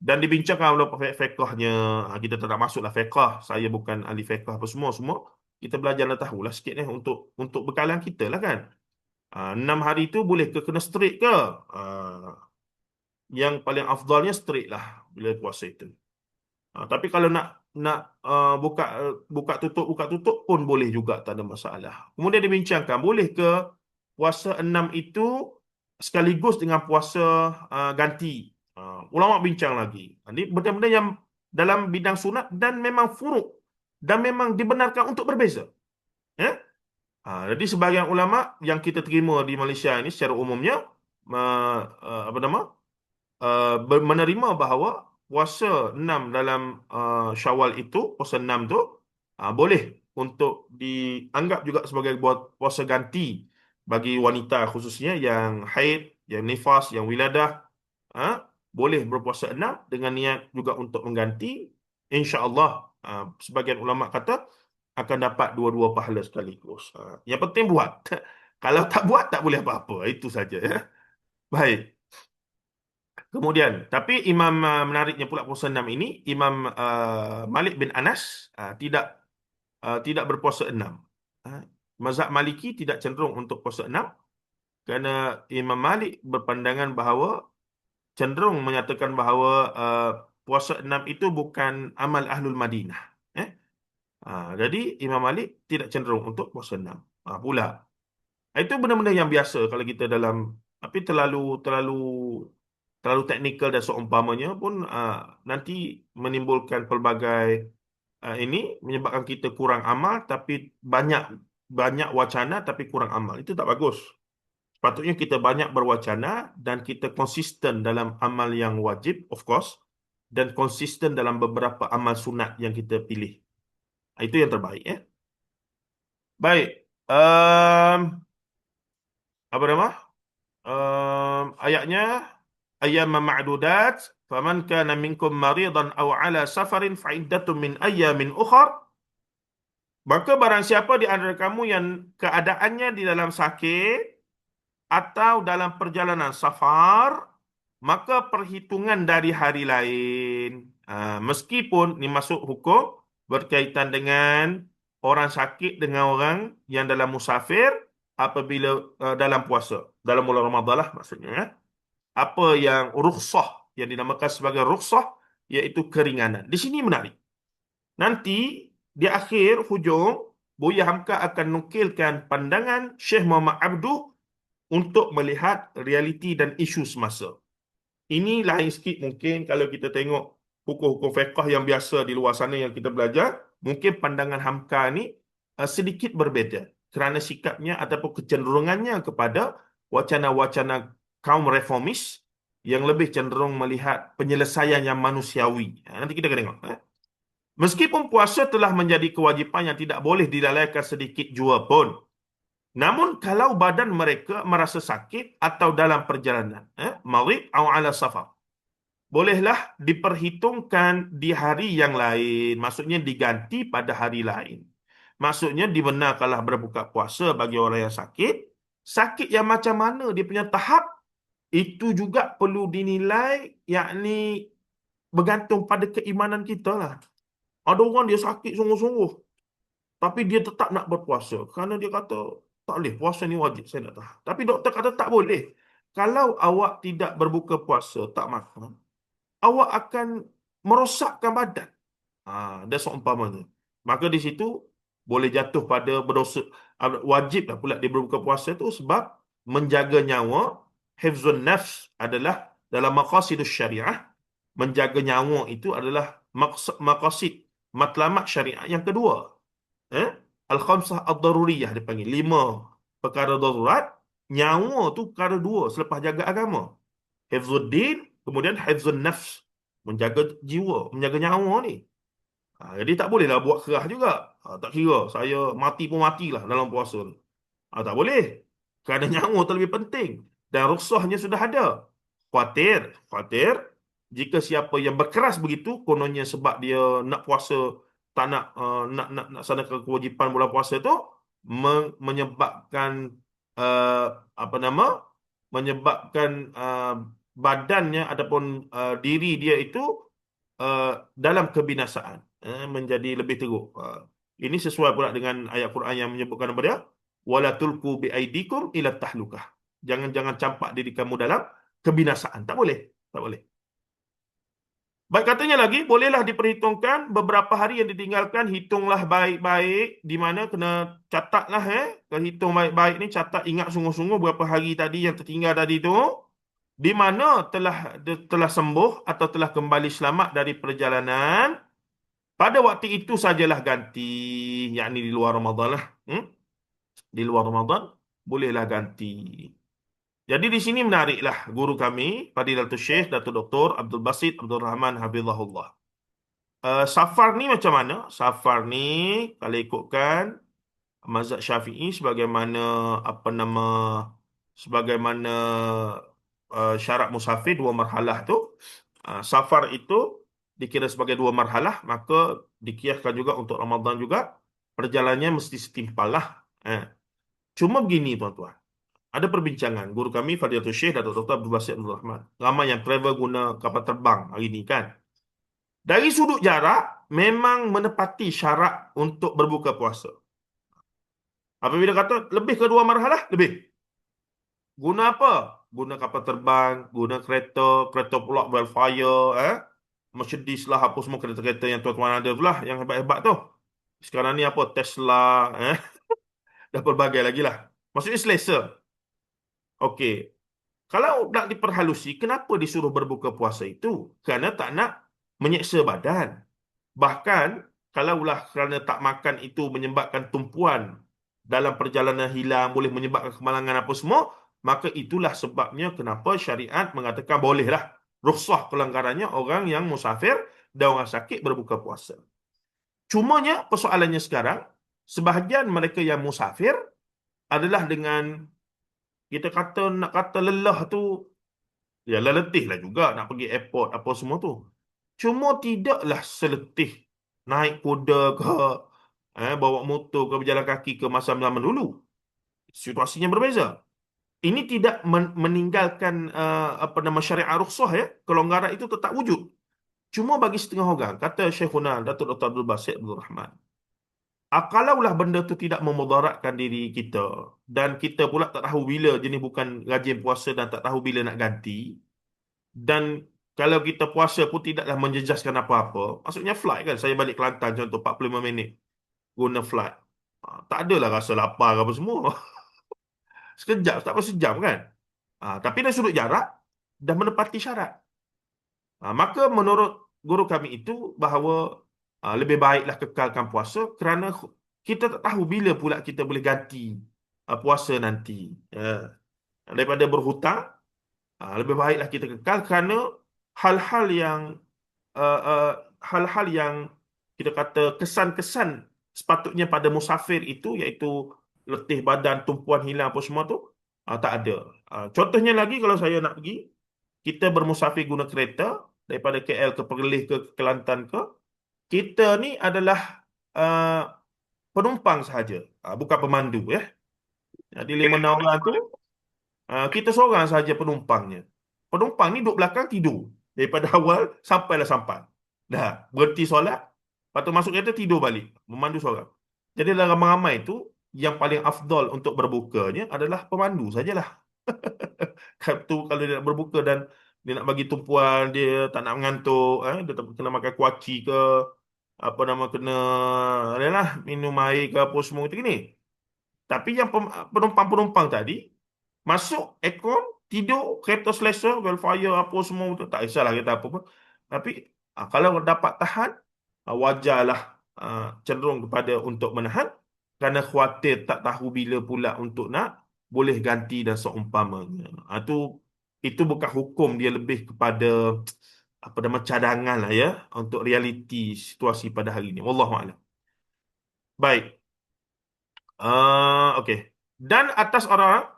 Dan dibincangkan oleh fiqhnya. Kita tak nak masuklah fiqh. Saya bukan ahli fiqh apa semua. Kita belajarlah tahulah sikit untuk bekalan kita lah kan. 6 hari itu boleh ke kena straight ke? Yang paling afdalnya straight lah bila puasa itu. Tapi kalau nak buka tutup pun boleh juga, tak ada masalah. Kemudian dibincangkan boleh ke puasa 6 itu sekaligus dengan puasa ganti. Ulama bincang lagi. Ini benda-benda yang dalam bidang sunat dan memang furuk dan memang dibenarkan untuk berbeza. Jadi sebahagian ulama yang kita terima di Malaysia ini secara umumnya menerima bahawa puasa 6 dalam Syawal itu, puasa 6 tu boleh untuk dianggap juga sebagai puasa ganti bagi wanita khususnya yang haid, yang nifas, yang wiladah. Boleh berpuasa 6 dengan niat juga untuk mengganti. InsyaAllah sebagian ulama kata akan dapat dua-dua pahala sekaligus. Yang penting buat. Kalau tak buat tak boleh apa-apa. Itu saja ya. Baik. Kemudian, tapi imam menariknya pula puasa 6 ini, Imam Malik bin Anas tidak berpuasa 6. Mazhab Maliki tidak cenderung untuk puasa 6 kerana Imam Malik berpandangan bahawa cenderung menyatakan bahawa puasa 6 itu bukan amal Ahlul Madinah. Jadi Imam Malik tidak cenderung untuk puasa 6 pula. Itu benda-benda yang biasa kalau kita dalam Tapi terlalu terlalu terlalu teknikal dan seumpamanya pun nanti menimbulkan pelbagai ini menyebabkan kita kurang amal tapi banyak banyak wacana tapi kurang amal. Itu tak bagus. Sepatutnya kita banyak berwacana dan kita konsisten dalam amal yang wajib, of course, dan konsisten dalam beberapa amal sunat yang kita pilih. Itu yang terbaik, ya. Baik. Apa nama? Ayatnya ayam ma'dudat faman kana minkum maridan aw ala safarin fa iddatun min ayyamin ukhar. Maka barang siapa di antara kamu yang keadaannya di dalam sakit atau dalam perjalanan safar, maka perhitungan dari hari lain. Meskipun ini masuk hukum berkaitan dengan orang sakit dengan orang yang dalam musafir apabila dalam puasa. Dalam bulan Ramadan lah maksudnya. Apa yang rukhsah, yang dinamakan sebagai rukhsah, iaitu keringanan. Di sini menarik. Nanti di akhir hujung, Buya Hamka akan nukilkan pandangan Syekh Muhammad Abduh untuk melihat realiti dan isu semasa. Ini lain sikit mungkin kalau kita tengok hukum-hukum fiqh yang biasa di luar sana yang kita belajar, mungkin pandangan Hamka ni sedikit berbeza kerana sikapnya ataupun kecenderungannya kepada wacana-wacana kaum reformis yang lebih cenderung melihat penyelesaian yang manusiawi. Nanti kita akan tengok. Meskipun puasa telah menjadi kewajipan yang tidak boleh dilalaikan sedikit jua pun, namun kalau badan mereka merasa sakit atau dalam perjalanan, marid atau ala safar, bolehlah diperhitungkan di hari yang lain. Maksudnya diganti pada hari lain. Maksudnya dibenarkanlah berbuka puasa bagi orang yang sakit. Sakit yang macam mana dia punya tahap, itu juga perlu dinilai, yakni bergantung pada keimanan kita lah. Ada orang dia sakit sungguh-sungguh, tapi dia tetap nak berpuasa kerana dia kata tak boleh, puasa ni wajib, saya nak tahan. Tapi doktor kata tak boleh. Kalau awak tidak berbuka puasa, tak makan, awak akan merosakkan badan. Dan seumpamanya. Maka di situ boleh jatuh pada berdosa. Wajiblah pula dia berbuka puasa itu sebab menjaga nyawa. Hifzun nafs adalah dalam maqasidus syariah. Menjaga nyawa itu adalah maqasid matlamat syariah yang kedua. Al-khamsah ad-daruriyah dipanggil. 5 perkara darurat. Nyawa tu perkara 2 selepas jaga agama. Hifzuddin, kemudian hifzun nafs. Menjaga jiwa, menjaga nyawa ni. Jadi tak bolehlah buat kerah juga. Tak kira, saya mati pun matilah dalam puasa ni. Tak boleh. Kerana nyawa tu lebih penting. Dan rukhsahnya sudah ada. Khawatir, jika siapa yang berkeras begitu, kononnya sebab dia nak puasa, tak nak nak sanakan kewajipan bulan puasa tu, menyebabkan uh, apa nama? Menyebabkan badannya ataupun diri dia itu uh, dalam kebinasaan, menjadi lebih teruk. Ini sesuai pula dengan ayat Quran yang menyebutkan apa dia? Wala tulqu biaidikum ila tahlukah. Jangan campak diri kamu dalam kebinasaan. Tak boleh. Tak boleh. Baik, katanya lagi, bolehlah diperhitungkan beberapa hari yang ditinggalkan, hitunglah baik-baik, di mana kena catatlah, kalau hitung baik-baik ni, catat, ingat sungguh-sungguh berapa hari tadi yang tertinggal tadi tu, di mana telah sembuh atau telah kembali selamat dari perjalanan. Pada waktu itu sajalah ganti, yakni di luar Ramadan lah. Di luar Ramadan, bolehlah ganti. Jadi di sini menariklah guru kami, Fadilatul Syekh Datuk Dr. Abdul Basit Abdul Rahman Hafizahullah. Safar ni macam mana? Safar ni kalau ikutkan mazhab Syafi'i sebagaimana apa nama, sebagaimana syarat musafir 2 marhalah tu. Safar itu dikira sebagai 2 marhalah, maka dikiaskan juga untuk Ramadan juga, perjalanannya mesti setimpal lah. Cuma begini tuan-tuan, ada perbincangan guru kami Fadilatul Syekh Datuk Dr. Abdul Basit Abdul Rahman. Ramai yang travel guna kapal terbang hari ni kan. Dari sudut jarak memang menepati syarat untuk berbuka puasa. Apabila kata lebih ke 2 marhalah, lebih. Guna apa? Guna kapal terbang, guna kereta, kereta pula wildfire, Mercedes lah, apa semua kereta-kereta yang tuan-tuan ada tu lah, yang hebat-hebat tu. Sekarang ni apa? Tesla, dah pelbagai lagi lah. Maksudnya selesa. Okey. Kalau nak diperhalusi, kenapa disuruh berbuka puasa itu? Kerana tak nak menyeksa badan. Bahkan, kalaulah kerana tak makan itu menyebabkan tumpuan dalam perjalanan hilang, boleh menyebabkan kemalangan apa semua, maka itulah sebabnya kenapa syariat mengatakan bolehlah rukhsah pelanggarannya orang yang musafir dan orang sakit berbuka puasa. Cumanya persoalannya sekarang, sebahagian mereka yang musafir adalah dengan kita kata nak kata lelah tu, ya letih lah juga nak pergi airport apa semua tu. Cuma tidaklah seletih naik kuda ke, bawa motor ke, berjalan kaki ke masa zaman dulu. Situasinya berbeza. Ini tidak meninggalkan apa nama syariat rukhsah ya. Kelonggaran itu tetap wujud. Cuma bagi setengah orang, kata Syekhuna Datuk Dr. Abdul Basit Abdul Rahman, kalaulah benda tu tidak memudaratkan diri kita dan kita pula tak tahu bila jenis bukan rajin puasa dan tak tahu bila nak ganti, dan kalau kita puasa pun tidaklah menjejaskan apa-apa, maksudnya flight kan, saya balik Kelantan contoh 45 minit guna flight. Tak adalah rasa lapar apa semua. Sekejap, tak apa sejam kan. Tapi dari sudut jarak dah menepati syarat. Maka menurut guru kami itu bahawa lebih baiklah kekalkan puasa kerana kita tak tahu bila pula kita boleh ganti puasa nanti. Daripada berhutang, lebih baiklah kita kekal kerana hal-hal yang uh, uh, hal-hal yang kita kata kesan-kesan sepatutnya pada musafir itu, iaitu letih badan, tumpuan hilang apa semua tu, tak ada. Contohnya lagi, kalau saya nak pergi, kita bermusafir guna kereta daripada KL ke Perlis ke Kelantan ke, kita ni adalah uh, penumpang sahaja, bukan pemandu ya. Jadi 5-6 orang tu, kita seorang sahaja penumpangnya. Penumpang ni duduk belakang tidur daripada awal sampailah sampai. Dah berhenti solat, lepas tu masuk kereta tidur balik, memandu seorang. Jadi dalam ramai-ramai tu, yang paling afdal untuk berbukanya adalah pemandu sajalah. Tu kalau dia nak berbuka dan dia nak bagi tumpuan, dia tak nak mengantuk, dia tak kena makan kuaci ke, apa nama, kena adalah minum air ke apa semua itu gini. Tapi yang penumpang-penumpang tadi masuk aircon, tidur, kereta selesa, wildfire apa semua tu tak kisahlah kereta apa pun. Tapi kalau dapat tahan, wajarlah cenderung kepada untuk menahan kerana khuatir tak tahu bila pula untuk nak boleh ganti dan seumpamanya. Itu bukan hukum, dia lebih kepada apa nama cadangan lah ya untuk realiti situasi pada hari ini. Wallahu a'lam. Baik. Okey. Dan atas orang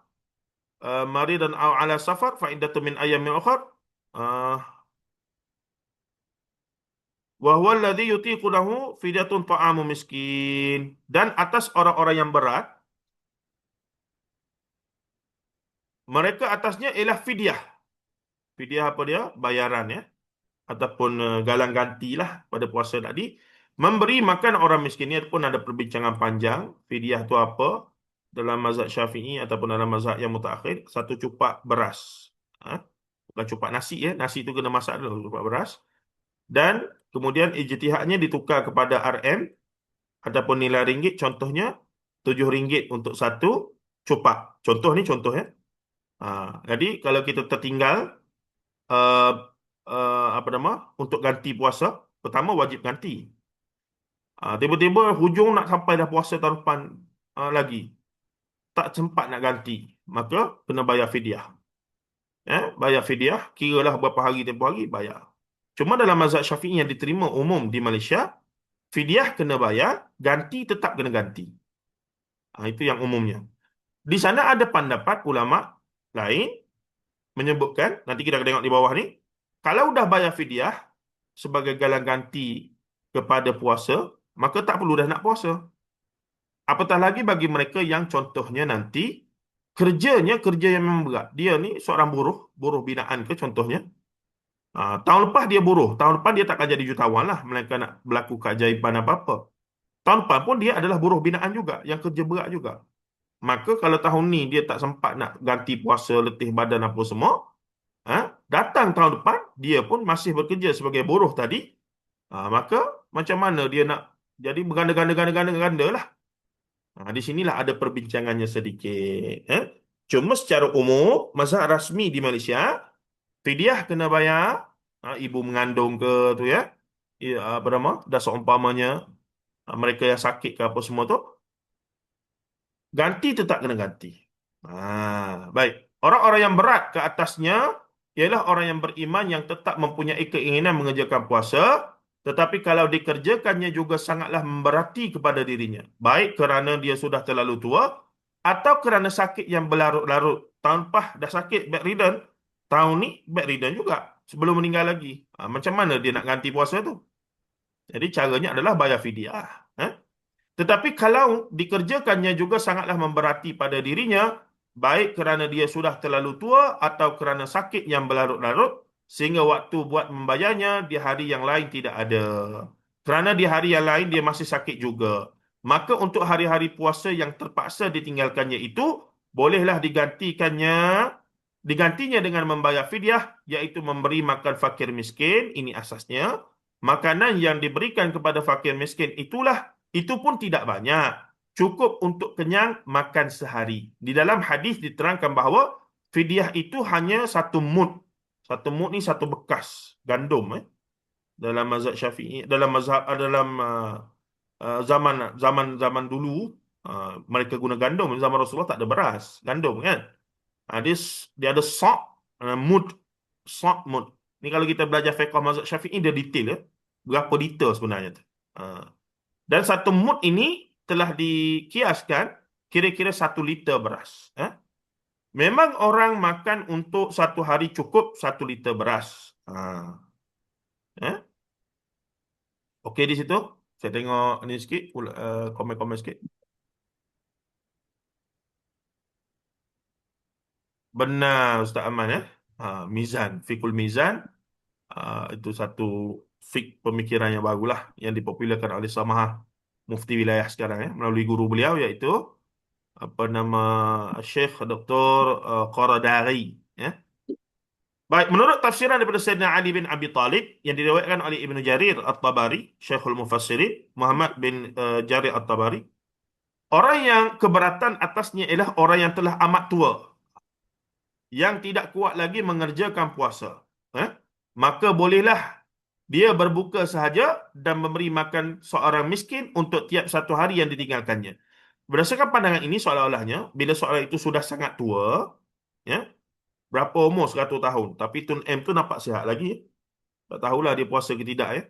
maridan aw ala safar fa iddatu min ayyamin ukhra, uh, wa huwa alladhi yutiqu lahu fidyatun ta'amu miskin. Dan atas orang-orang yang berat, mereka atasnya ialah fidyah. Fidyah apa dia? Bayaran ya, ataupun galang gantilah pada puasa tadi. Memberi makan orang miskin. Ni pun ada perbincangan panjang. Fidyah tu apa? Dalam mazhab Syafi'i ataupun dalam mazhab yang mutaakhir, satu cupak beras. Bukan cupak nasi ya. Nasi tu kena masak dulu, cupak beras. Dan kemudian ijtihadnya ditukar kepada RM ataupun nilai ringgit. Contohnya RM7 untuk satu cupak. Contoh ni contoh ya. Jadi kalau kita tertinggal uh, apa nama untuk ganti puasa, pertama wajib ganti. Tiba-tiba hujung nak sampai dah puasa tahun depan lagi tak sempat nak ganti, maka kena bayar fidyah. Bayar fidyah, kiralah berapa hari tempoh hari bayar. Cuma dalam mazhab Syafi'i yang diterima umum di Malaysia, fidyah kena bayar, ganti tetap kena ganti. Itu yang umumnya. Di sana ada pendapat ulama lain menyebutkan, nanti kita akan tengok di bawah ni, kalau dah bayar fidyah sebagai galang ganti kepada puasa, maka tak perlu dah nak puasa. Apatah lagi bagi mereka yang contohnya nanti kerjanya kerja yang memang berat. Dia ni seorang buruh binaan ke contohnya. Tahun lepas dia buruh, tahun depan dia takkan jadi jutawan lah, melainkan nak berlaku keajaiban apa-apa. Tahun depan pun dia adalah buruh binaan juga, yang kerja berat juga. Maka kalau tahun ni dia tak sempat nak ganti puasa, letih badan apa semua, datang tahun depan dia pun masih bekerja sebagai buruh tadi, maka macam mana dia nak jadi berganda-ganda lah. Di sinilah ada perbincangannya sedikit. Cuma secara umum, mazhab rasmi di Malaysia, fidyah kena bayar, ibu mengandung ke tu ya, ya apa nama, dah seumpamanya mereka yang sakit ke apa semua tu, ganti tetap kena ganti. Baik. Orang-orang yang berat ke atasnya ialah orang yang beriman yang tetap mempunyai keinginan mengerjakan puasa, tetapi kalau dikerjakannya juga sangatlah memberati kepada dirinya. Baik kerana dia sudah terlalu tua atau kerana sakit yang berlarut-larut. Tanpa dah sakit bedridden, tahun ni bedridden juga sebelum meninggal lagi. Macam mana dia nak ganti puasa tu? Jadi caranya adalah bayar fidyah. Tetapi kalau dikerjakannya juga sangatlah memberati pada dirinya, baik kerana dia sudah terlalu tua atau kerana sakit yang berlarut-larut, sehingga waktu buat membayarnya di hari yang lain tidak ada. Kerana di hari yang lain dia masih sakit juga. Maka untuk hari-hari puasa yang terpaksa ditinggalkannya itu, bolehlah digantinya dengan membayar fidyah, iaitu memberi makan fakir miskin, ini asasnya. Makanan yang diberikan kepada fakir miskin itu pun tidak banyak. Cukup untuk kenyang makan sehari. Di dalam hadis diterangkan bahawa fidyah itu hanya satu mud. Satu mud ni satu bekas gandum. Dalam mazhab Syafi'i, zaman zaman zaman dulu, mereka guna gandum. Zaman Rasulullah tak ada beras, gandum kan. Dia ada sok, mud, sok mud. Ni kalau kita belajar fiqh mazhab Syafi'i dia detail ya. Berapa liter sebenarnya tu. Dan satu mud ini telah dikiaskan kira-kira 1 liter beras. Memang orang makan untuk satu hari cukup 1 liter beras. Okey di situ. Saya tengok ni sikit, komen-komen sikit. Benar Ustaz Aman ya. Mizan, fikul mizan. Itu satu pemikiran yang bagulah yang dipopularkan oleh Samahah Mufti wilayah sekarang ya, melalui guru beliau iaitu apa nama, Syekh Dr. Qaradari ya. Baik, menurut tafsiran daripada Sayyidina Ali bin Abi Talib yang diriwayatkan oleh Ibnu Jarir At-Tabari, Syekhul Mufassirin, Muhammad bin Jarir At-Tabari, orang yang keberatan atasnya ialah orang yang telah amat tua, yang tidak kuat lagi mengerjakan puasa. Maka bolehlah dia berbuka sahaja dan memberi makan seorang miskin untuk tiap satu hari yang ditinggalkannya. Berdasarkan pandangan ini, seolah-olahnya bila seorang itu sudah sangat tua, ya, berapa umur 100 tahun, tapi Tun M tu nampak sihat lagi. Tak tahulah dia puasa ke tidak ya.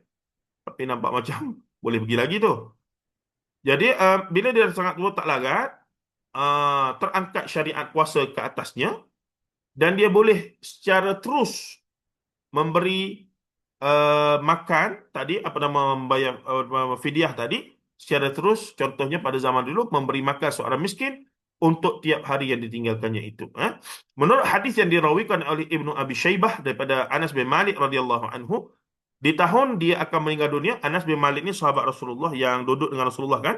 Tapi nampak macam boleh pergi lagi tu. Jadi bila dia sangat tua tak larat, terangkat syariat puasa ke atasnya dan dia boleh secara terus memberi makan tadi, apa nama, membayar fidyah tadi secara terus. Contohnya pada zaman dulu memberi makan seorang miskin untuk tiap hari yang ditinggalkannya itu. Menurut hadis yang dirawikan oleh Ibnu Abi Syaibah daripada Anas bin Malik radhiyallahu anhu, di tahun dia akan meninggal dunia, Anas bin Malik ni sahabat Rasulullah yang duduk dengan Rasulullah kan.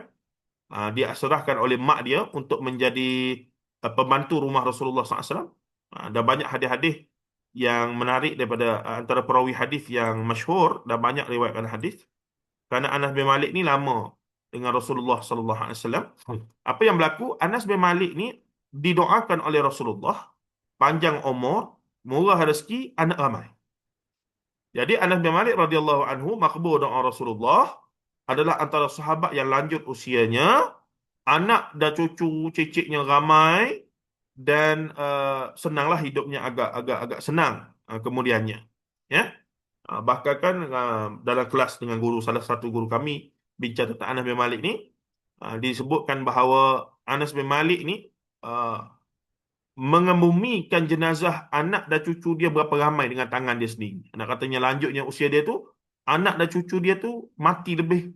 Dia serahkan oleh mak dia untuk menjadi pembantu rumah Rasulullah SAW. Ada banyak hadis-hadis yang menarik daripada antara perawi hadis yang masyhur dan banyak riwayatkan hadis. Kerana Anas bin Malik ni lama dengan Rasulullah sallallahu alaihi wasallam. Apa yang berlaku? Anas bin Malik ni didoakan oleh Rasulullah panjang umur, murah rezeki, anak ramai. Jadi Anas bin Malik radhiyallahu anhu makbul doa Rasulullah, adalah antara sahabat yang lanjut usianya, anak dan cucu cicitnya ramai dan senanglah hidupnya, agak senang kemudiannya. Ya. Bahkan kan dalam kelas dengan salah satu guru kami bincang tentang Anas bin Malik ni, disebutkan bahawa Anas bin Malik ni mengebumikan jenazah anak dan cucu dia berapa ramai dengan tangan dia sendiri. Nak katanya lanjutnya usia dia tu, anak dan cucu dia tu mati lebih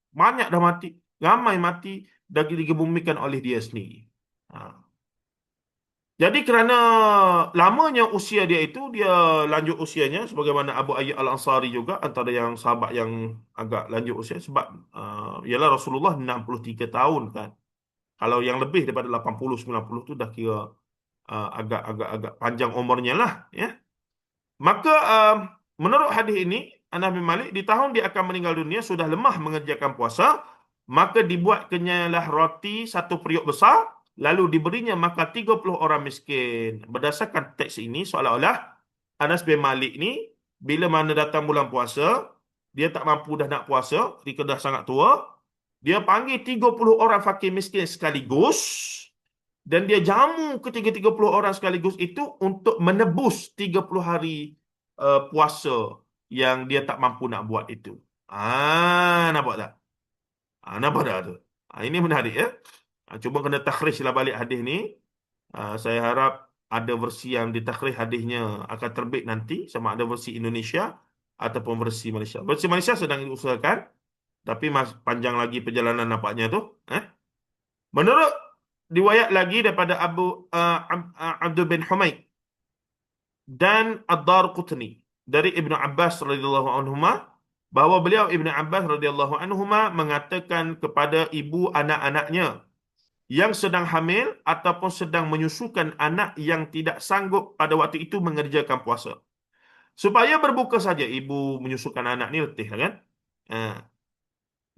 banyak, dah mati, ramai mati dan dikebumikan oleh dia sendiri. Jadi kerana lamanya usia dia itu, dia lanjut usianya sebagaimana Abu Ayyub Al-Ansari juga antara yang sahabat yang agak lanjut usia, sebab ialah Rasulullah 63 tahun kan. Kalau yang lebih daripada 80 90 tu dah kira agak panjang umurnya lah ya. Maka menurut hadis ini, Anas bin Malik di tahun dia akan meninggal dunia sudah lemah mengerjakan puasa, maka dibuat kenyalah roti satu periuk besar lalu diberinya makan 30 orang miskin. Berdasarkan teks ini, seolah-olah Anas bin Malik ni, bila mana datang bulan puasa, dia tak mampu dah nak puasa, ketika dah sangat tua, dia panggil 30 orang fakir miskin sekaligus, dan dia jamu ketiga-30 orang sekaligus itu untuk menebus 30 hari puasa yang dia tak mampu nak buat itu. Nampak tak? Nampak tak tu? Ini menarik ya. Cuba kena takhrijlah balik hadis ni. Saya harap ada versi yang ditakhrij hadisnya akan terbit nanti, sama ada versi Indonesia ataupun versi Malaysia. Versi Malaysia sedang diusahakan, tapi panjang lagi perjalanan nampaknya tu. Menurut riwayat lagi daripada Abdul bin Humaid dan Ad-Darqutni dari Ibnu Abbas radhiyallahu anhuma, bahawa beliau Ibnu Abbas radhiyallahu anhuma mengatakan kepada ibu anak-anaknya yang sedang hamil ataupun sedang menyusukan anak yang tidak sanggup pada waktu itu mengerjakan puasa, supaya berbuka saja. Ibu menyusukan anak ni letih kan.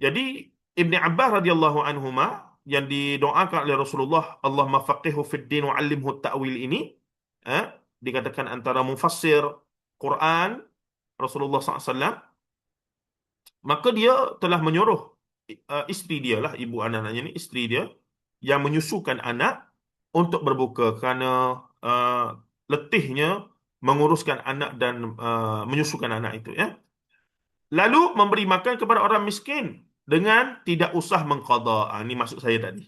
Jadi Ibnu Abbas radhiyallahu anhuma yang didoakan oleh Rasulullah, Allahumma faqihu fid din wa 'allimhu ta'wil ini, dikatakan antara mufassir Quran Rasulullah SAW, maka dia telah menyuruh isteri dia lah, ibu anak-anaknya ni, isteri dia yang menyusukan anak untuk berbuka kerana letihnya menguruskan anak dan menyusukan anak itu ya. Lalu memberi makan kepada orang miskin dengan tidak usah mengqada. Ini maksud saya tadi.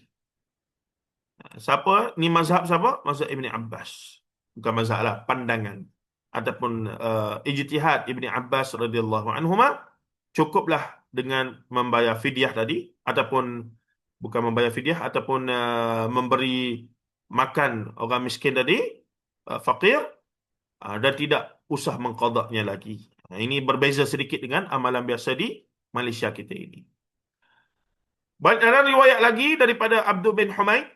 Siapa? Ni mazhab siapa? Mazhab Ibni Abbas. Bukan mazhab lah, pandangan ataupun ijtihad Ibni Abbas radhiyallahu anhuma. Cukuplah dengan membayar fidyah tadi, ataupun bukan membayar fidyah, ataupun memberi makan orang miskin tadi, fakir, dan tidak usah mengqadanya lagi. Ini berbeza sedikit dengan amalan biasa di Malaysia kita ini. Baik, dalam riwayat lagi daripada Abdul bin Humaid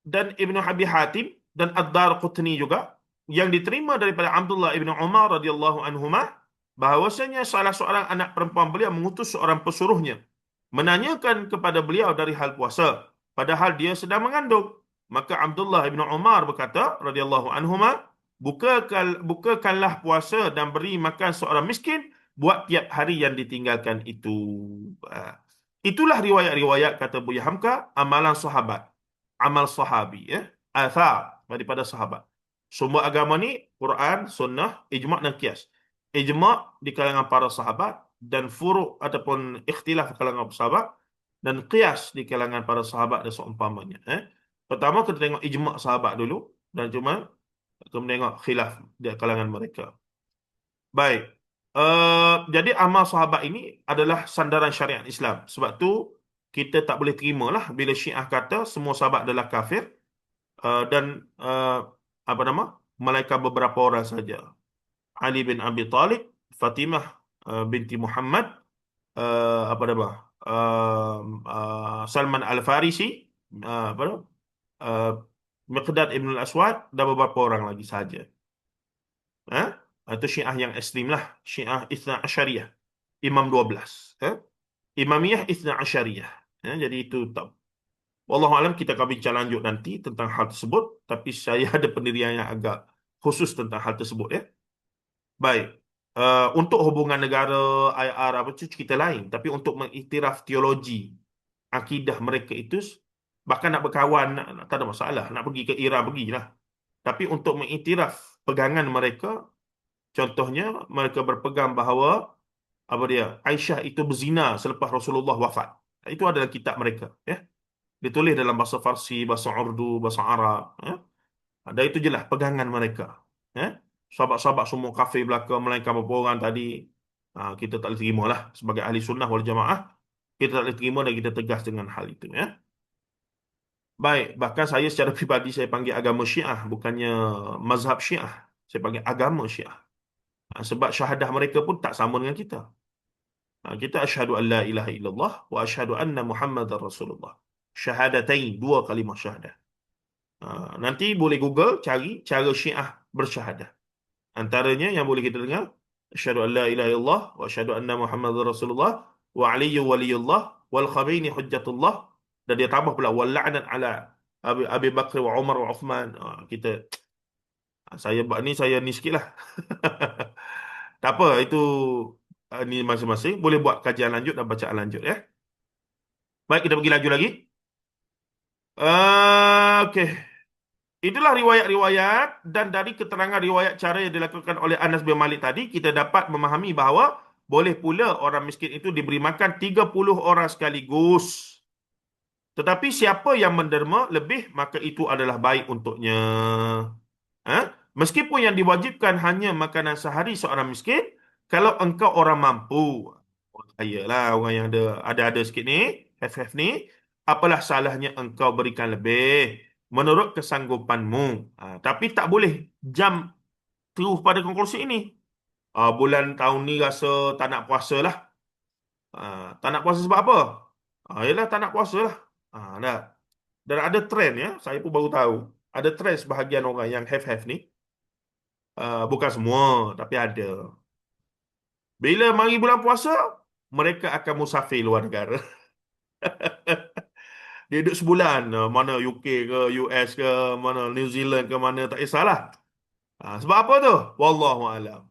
dan Ibnu Abi Hatim dan Ad-Darqutni juga, yang diterima daripada Abdullah ibn Umar radhiyallahu anhuma, bahawasanya salah seorang anak perempuan beliau mengutus seorang pesuruhnya menanyakan kepada beliau dari hal puasa, padahal dia sedang mengandung. Maka Abdullah ibn Umar berkata radhiyallahu anhuma, bukakanlah puasa dan beri makan seorang miskin buat tiap hari yang ditinggalkan itu. Itulah riwayat-riwayat, kata Buya Hamka, amalan sahabat, amal sahabi ya, athar daripada sahabat. Sumber agama ni Quran, sunnah, ijma' dan qiyas. Ijma' di kalangan para sahabat, dan furu' ataupun ikhtilaf di kalangan sahabat, dan qiyas di kalangan para sahabat dan seumpamanya. Pertama kita tengok ijma' sahabat dulu, dan cuma kita tengok khilaf di kalangan mereka. Baik. Jadi amal sahabat ini adalah sandaran syariat Islam. Sebab tu kita tak boleh terimalah bila Syiah kata semua sahabat adalah kafir, dan melainkan beberapa orang saja. Ali bin Abi Talib, Fatimah binti Muhammad, Salman Al-Farisi, Miqdad ibn al-Aswad, dan beberapa orang lagi saja. Itu Syiah yang ekstrim lah. Syiah Ithna Asyariyah, Imam 12. Imamiyah Ithna Asyariyah. Jadi itu tak. Wallahualam, kita akan bincang lanjut nanti tentang hal tersebut, tapi saya ada pendirian yang agak khusus tentang hal tersebut ya. Baik. Untuk hubungan negara, IR apa itu cerita lain, tapi untuk mengiktiraf teologi, akidah mereka itu, bahkan nak berkawan tak ada masalah, nak pergi ke Iran pergilah. Tapi untuk mengiktiraf pegangan mereka, contohnya mereka berpegang bahawa Aisyah itu berzina selepas Rasulullah wafat. Itu adalah kitab mereka ya. Ditulis dalam bahasa Farsi, bahasa Urdu, bahasa Arab ya. Dan itu jelas pegangan mereka ya. Sahabat-sahabat semua kafir belaka, melainkan beberapa orang tadi. Kita tak boleh terima lah sebagai ahli sunnah wal jamaah. Kita tak boleh terima dan kita tegas dengan hal itu ya. Baik, bahkan saya secara pribadi saya panggil agama Syiah, bukannya mazhab Syiah. Saya panggil agama Syiah. Sebab syahadah mereka pun tak sama dengan kita. Kita asyhadu an la ilaha illallah wa asyhadu anna Muhammadar Rasulullah. Syahadatain, dua kalimah syahadah. Nanti boleh Google cari cara Syiah bersyahadah. Antaranya yang boleh kita dengar, asyhadu an la ilaha illallah wa asyhadu anna Muhammadar Rasulullah wa aliyyu waliyullah wal khabaini hujjatullah, dan dia tambah pula wal la'nat ala Abi Bakr wa Umar wa Uthman. Kita saya buat ni, saya ni sikit lah. Tak apa, itu ni masing-masing. Boleh buat kajian lanjut dan bacaan lanjut ya. Baik, kita pergi laju lagi. Okey. Itulah riwayat-riwayat dan dari keterangan riwayat cara yang dilakukan oleh Anas bin Malik tadi, kita dapat memahami bahawa boleh pula orang miskin itu diberi makan 30 orang sekaligus. Tetapi siapa yang menderma lebih, maka itu adalah baik untuknya. Ha? Meskipun yang diwajibkan hanya makanan sehari seorang miskin, kalau engkau orang mampu, orang kaya lah, orang yang ada sikit ni, have ni, apalah salahnya engkau berikan lebih menurut kesanggupanmu. Tapi tak boleh jam terus pada konklusi ini. Bulan tahun ni rasa tak nak puasa lah. Tak nak puasa sebab apa? Yelah tak nak puasa lah. Dah. Dan ada trend ya, saya pun baru tahu. Ada trend sebahagian orang yang have ni. Bukan semua, tapi ada. Bila mari bulan puasa, mereka akan musafir luar negara. Dia duduk sebulan, mana UK ke, US ke, mana New Zealand ke, mana tak kisahlah. Sebab apa tu? Wallahu alam.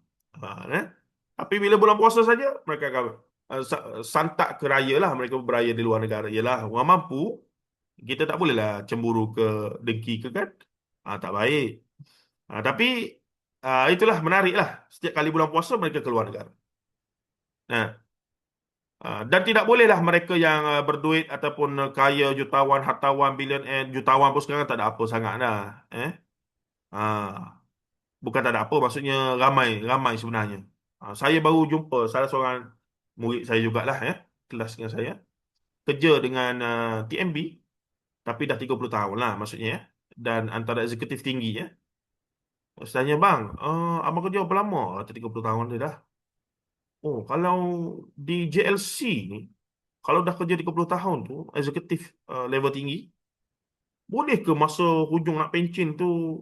Eh? Tapi bila bulan puasa saja, mereka akan santak ke raya lah. Mereka beraya di luar negara. Yalah, orang mampu, kita tak bolehlah cemburu ke, dengki ke kan? Tak baik. Tapi itulah menarik lah. Setiap kali bulan puasa, mereka keluar negara. Nah, dan tidak bolehlah mereka yang berduit ataupun kaya, jutawan, hartawan, bilioner, jutawan pun sekarang tak ada apa sangat dah. Ah, Bukan tak ada apa, maksudnya ramai, ramai sebenarnya. Saya baru jumpa salah seorang murid saya jugalah, kelas dengan saya. Kerja dengan TMB, tapi dah 30 tahun lah maksudnya. Dan antara eksekutif tinggi. Saya tanya, bang, abang kerja berapa lama? Kata 30 tahun dia dah. Oh, kalau di JLC ni, kalau dah kerja 30 tahun tu, eksekutif level tinggi, boleh ke masa hujung nak pencen tu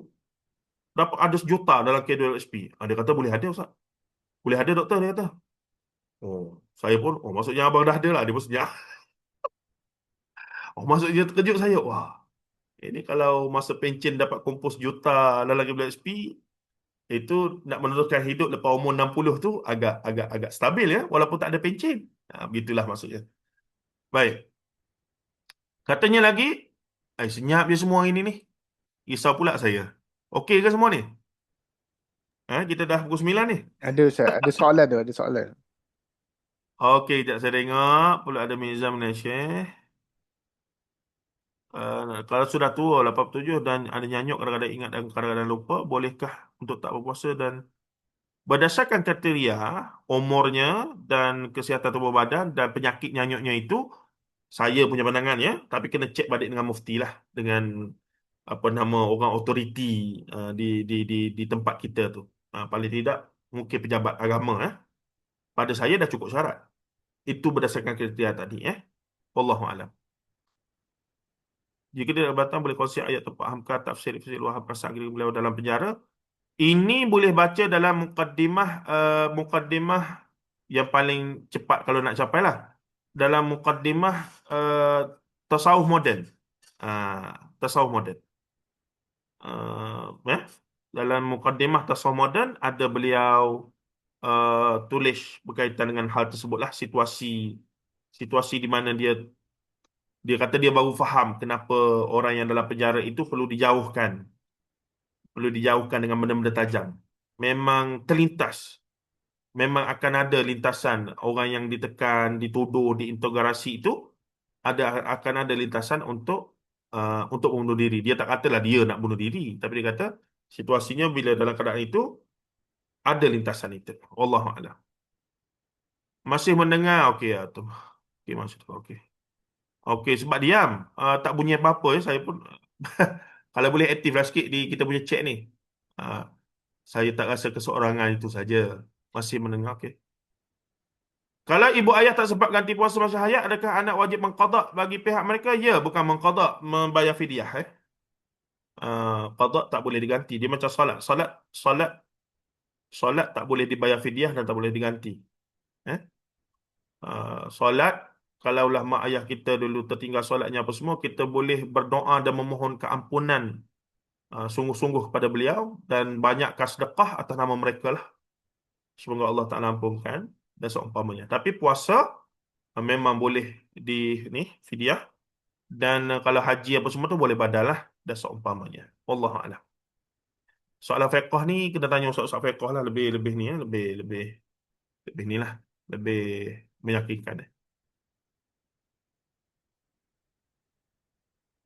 dapat ada sejuta dalam K2SP? Dia kata boleh ada, Ustaz. Boleh ada, doktor, dia kata. Oh, saya pun, maksudnya abang dah ada lah. Dia pun senyap. Maksudnya terkejut saya. Wah, ini kalau masa pencen dapat kompos juta dalam K2SP, itu nak meneruskan hidup lepas umur 60 tu agak agak agak stabil ya, walaupun tak ada pencen. Begitulah maksudnya. Baik. Katanya lagi, senyap je semua ini ni. Risau pula saya. Okey ke semua ni? Kita dah pukul 9 ni. Ada Ustaz, ada soalan tu, ada soalan. Okey, sekejap saya tengok. Pula ada Mirza Malaysia. Kalau sudah tua 87 dan ada nyanyuk kadang-kadang ingat dan kadang-kadang lupa, bolehkah untuk tak berpuasa? Dan berdasarkan kriteria umurnya dan kesihatan tubuh badan dan penyakit nyanyuknya itu, saya punya pandangan ya, tapi kena cek balik dengan mufti lah, dengan apa nama orang autoriti di tempat kita tu. Paling tidak mungkin pejabat agama pada saya dah cukup syarat. Itu berdasarkan kriteria tadi Wallahu alam. Jika dia datang boleh kongsi ayat atau fahamkah tafsir Wahab Rasak beliau dalam penjara. Ini boleh baca dalam mukaddimah yang paling cepat kalau nak capai lah. Dalam mukaddimah tasawuf moden. Tasawuf moden. Dalam mukaddimah tasawuf moden ada beliau tulis berkaitan dengan hal tersebutlah, situasi di mana dia kata dia baru faham kenapa orang yang dalam penjara itu perlu dijauhkan dengan benda-benda tajam. Memang terlintas, memang akan ada lintasan orang yang ditekan, dituduh, diinterogasi itu akan ada lintasan untuk bunuh diri. Dia tak katalah dia nak bunuh diri, tapi dia kata situasinya bila dalam keadaan itu ada lintasan itu. Wallahu a'lam. Masih mendengar? Okey ya tu. Okey, masih tu. Okey. Okey, sebab diam, tak bunyi apa-apa saya pun kalau boleh aktiflah sikit di kita punya chat ni. Ah, saya tak rasa keseorangan itu saja. Masih mendengar, okey. Kalau ibu ayah tak sempat ganti puasa masa hayat, adakah anak wajib mengqada bagi pihak mereka? Ya, bukan mengqada, membayar fidyah qada tak boleh diganti. Dia macam solat. Solat tak boleh dibayar fidyah dan tak boleh diganti. Solat kalaulah mak ayah kita dulu tertinggal solatnya apa semua, kita boleh berdoa dan memohon keampunan sungguh-sungguh kepada beliau dan banyakkan sedekah atas nama mereka lah. Semoga Allah Ta'ala ampunkan dan seumpamanya. Tapi puasa memang boleh di ni fidyah, dan kalau haji apa semua tu boleh badal lah dan seumpamanya. Wallahu a'lam. Soalan fiqh ni kena tanya ustaz-ustaz fiqh lah, lebih lebih ni ya, lebih lebih lebih ni lah, lebih meyakinkan.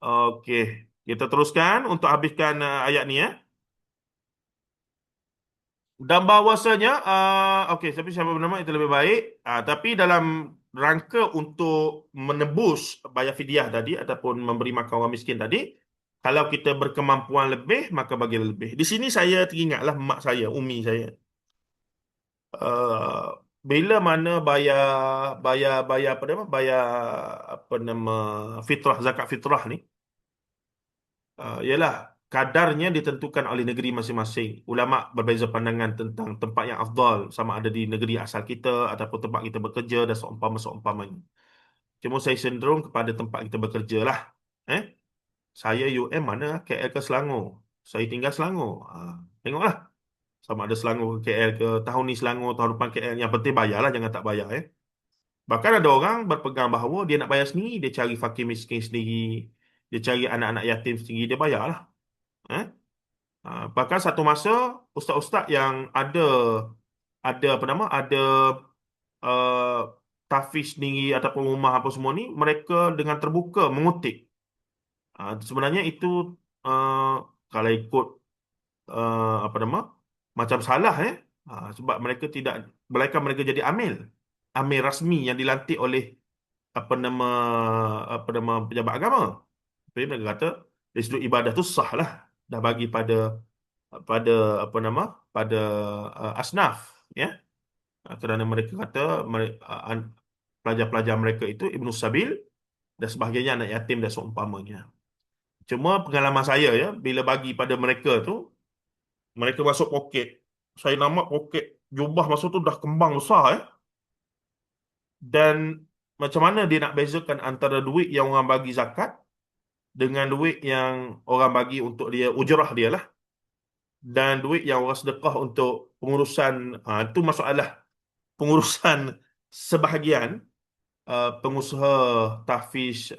Okey, kita teruskan untuk habiskan ayat ni ya. Dan bahawasanya, okey, tapi siapa bernama itu lebih baik. Tapi dalam rangka untuk menebus bayar fidyah tadi ataupun memberi makan orang miskin tadi, kalau kita berkemampuan lebih, maka bagi lebih. Di sini saya teringatlah mak saya, umi saya. Uh, Bila mana bayar bayar bayar apa nama? Bayar apa nama fitrah, zakat fitrah ni, ialah kadarnya ditentukan oleh negeri masing-masing. Ulama berbeza pandangan tentang tempat yang afdal, sama ada di negeri asal kita ataupun tempat kita bekerja dan seumpama-seumpamanya. Cuma saya cenderung kepada tempat kita bekerja lah. Eh, saya UM mana? KL ke Selangor? Saya tinggal Selangor. Tengoklah. Sama ada Selangor ke KL ke, tahun ni Selangor, tahun depan KL. Yang penting bayarlah, jangan tak bayar. Bahkan ada orang berpegang bahawa dia nak bayar sendiri, dia cari fakir miskin sendiri, dia cari anak-anak yatim sendiri, dia bayarlah. Eh? Bahkan satu masa ustaz-ustaz yang ada apa nama, ada uh, tahfiz sendiri ataupun rumah apa semua ni, mereka dengan terbuka mengutip. Sebenarnya itu uh, kalau ikut apa nama, macam salah sebab mereka tidak, melainkan mereka jadi amil, amil rasmi yang dilantik oleh apa nama apa nama pejabat agama. Jadi mereka kata dari sudut ibadah tu sah lah, dah bagi pada apa nama, pada asnaf, ya. Kerana mereka kata pelajar-pelajar mereka itu Ibnu Sabil dan sebagainya, anak yatim dan seumpamanya. Cuma pengalaman saya ya, bila bagi pada mereka tu, mereka masuk poket. Saya nampak poket jubah masa tu dah kembang besar dan macam mana dia nak bezakan antara duit yang orang bagi zakat dengan duit yang orang bagi untuk dia ujrah dia lah, dan duit yang orang sedekah untuk pengurusan, itu masalah pengurusan sebahagian pengusaha tahfiz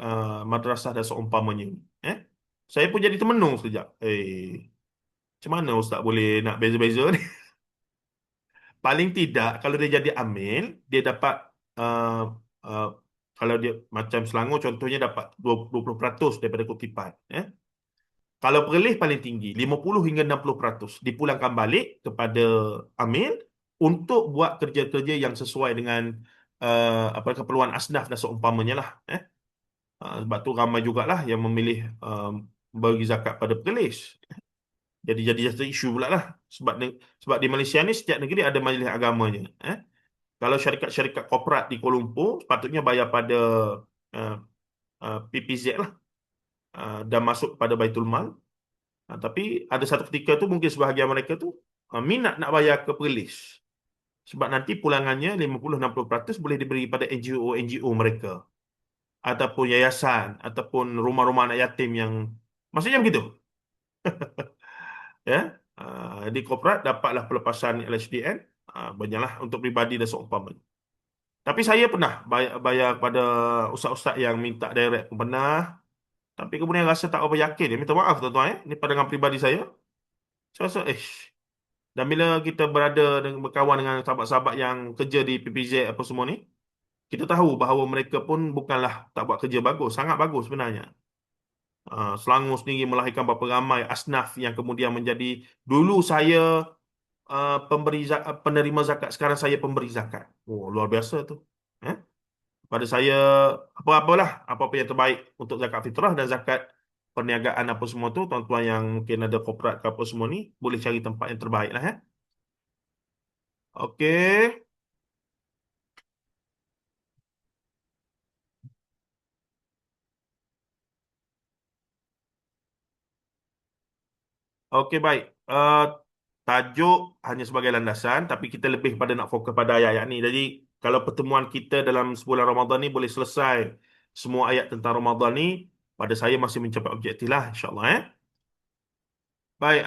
madrasah dan seumpamanya. Eh? Saya pun jadi termenung sekejap. Macam mana ustaz boleh nak beza-beza ni? Paling tidak, kalau dia jadi amil, dia dapat uh, uh, kalau dia macam Selangor contohnya dapat 20% daripada kutipan. Kalau perlih paling tinggi 50 hingga 60% dipulangkan balik kepada amil untuk buat kerja-kerja yang sesuai dengan apa keperluan asnaf dan seumpamanya lah. Sebab tu ramai jugalah yang memilih bagi zakat pada perlis. Jadi satu isu pula lah. Sebab di Malaysia ni setiap negeri ada majlis agamanya. Kalau syarikat-syarikat korporat di Kuala Lumpur sepatutnya bayar pada uh, PPZ lah, dan masuk pada Baitul Mal. Tapi ada satu ketika tu mungkin sebahagian mereka tu minat nak bayar ke perlis. Sebab nanti pulangannya 50-60% boleh diberi pada NGO-NGO mereka, ataupun yayasan, ataupun rumah-rumah anak yatim yang maksudnya begitu. Ya, di korporat dapatlah pelepasan LHDN, banyaklah untuk pribadi dan seumpamanya. Tapi saya pernah bayar kepada ustaz-ustaz yang minta direct pun pernah. Tapi kemudian rasa tak apa yakin. Dia minta maaf tuan-tuan. Ini pandangan pribadi saya. Saya rasa, dan bila kita berada dengan berkawan dengan sahabat-sahabat yang kerja di PPZ apa semua ni, kita tahu bahawa mereka pun bukanlah tak buat kerja bagus, sangat bagus sebenarnya. Selangor sendiri melahirkan berapa ramai asnaf yang kemudian menjadi, dulu saya penerima zakat, sekarang saya pemberi zakat. Oh, luar biasa tu. Eh? Pada saya apa-apalah, apa-apa yang terbaik untuk zakat fitrah dan zakat perniagaan apa semua tu, tuan-tuan yang mungkin ada korporat ke apa semua ni, boleh cari tempat yang terbaik lah. Okey. Okey, baik. Tajuk hanya sebagai landasan, tapi kita lebih pada nak fokus pada ayat-ayat ni. Jadi Kalau pertemuan kita dalam sebulan Ramadan ni boleh selesai semua ayat tentang Ramadan ni, pada saya masih mencapai objektif lah, insyaAllah. Baik,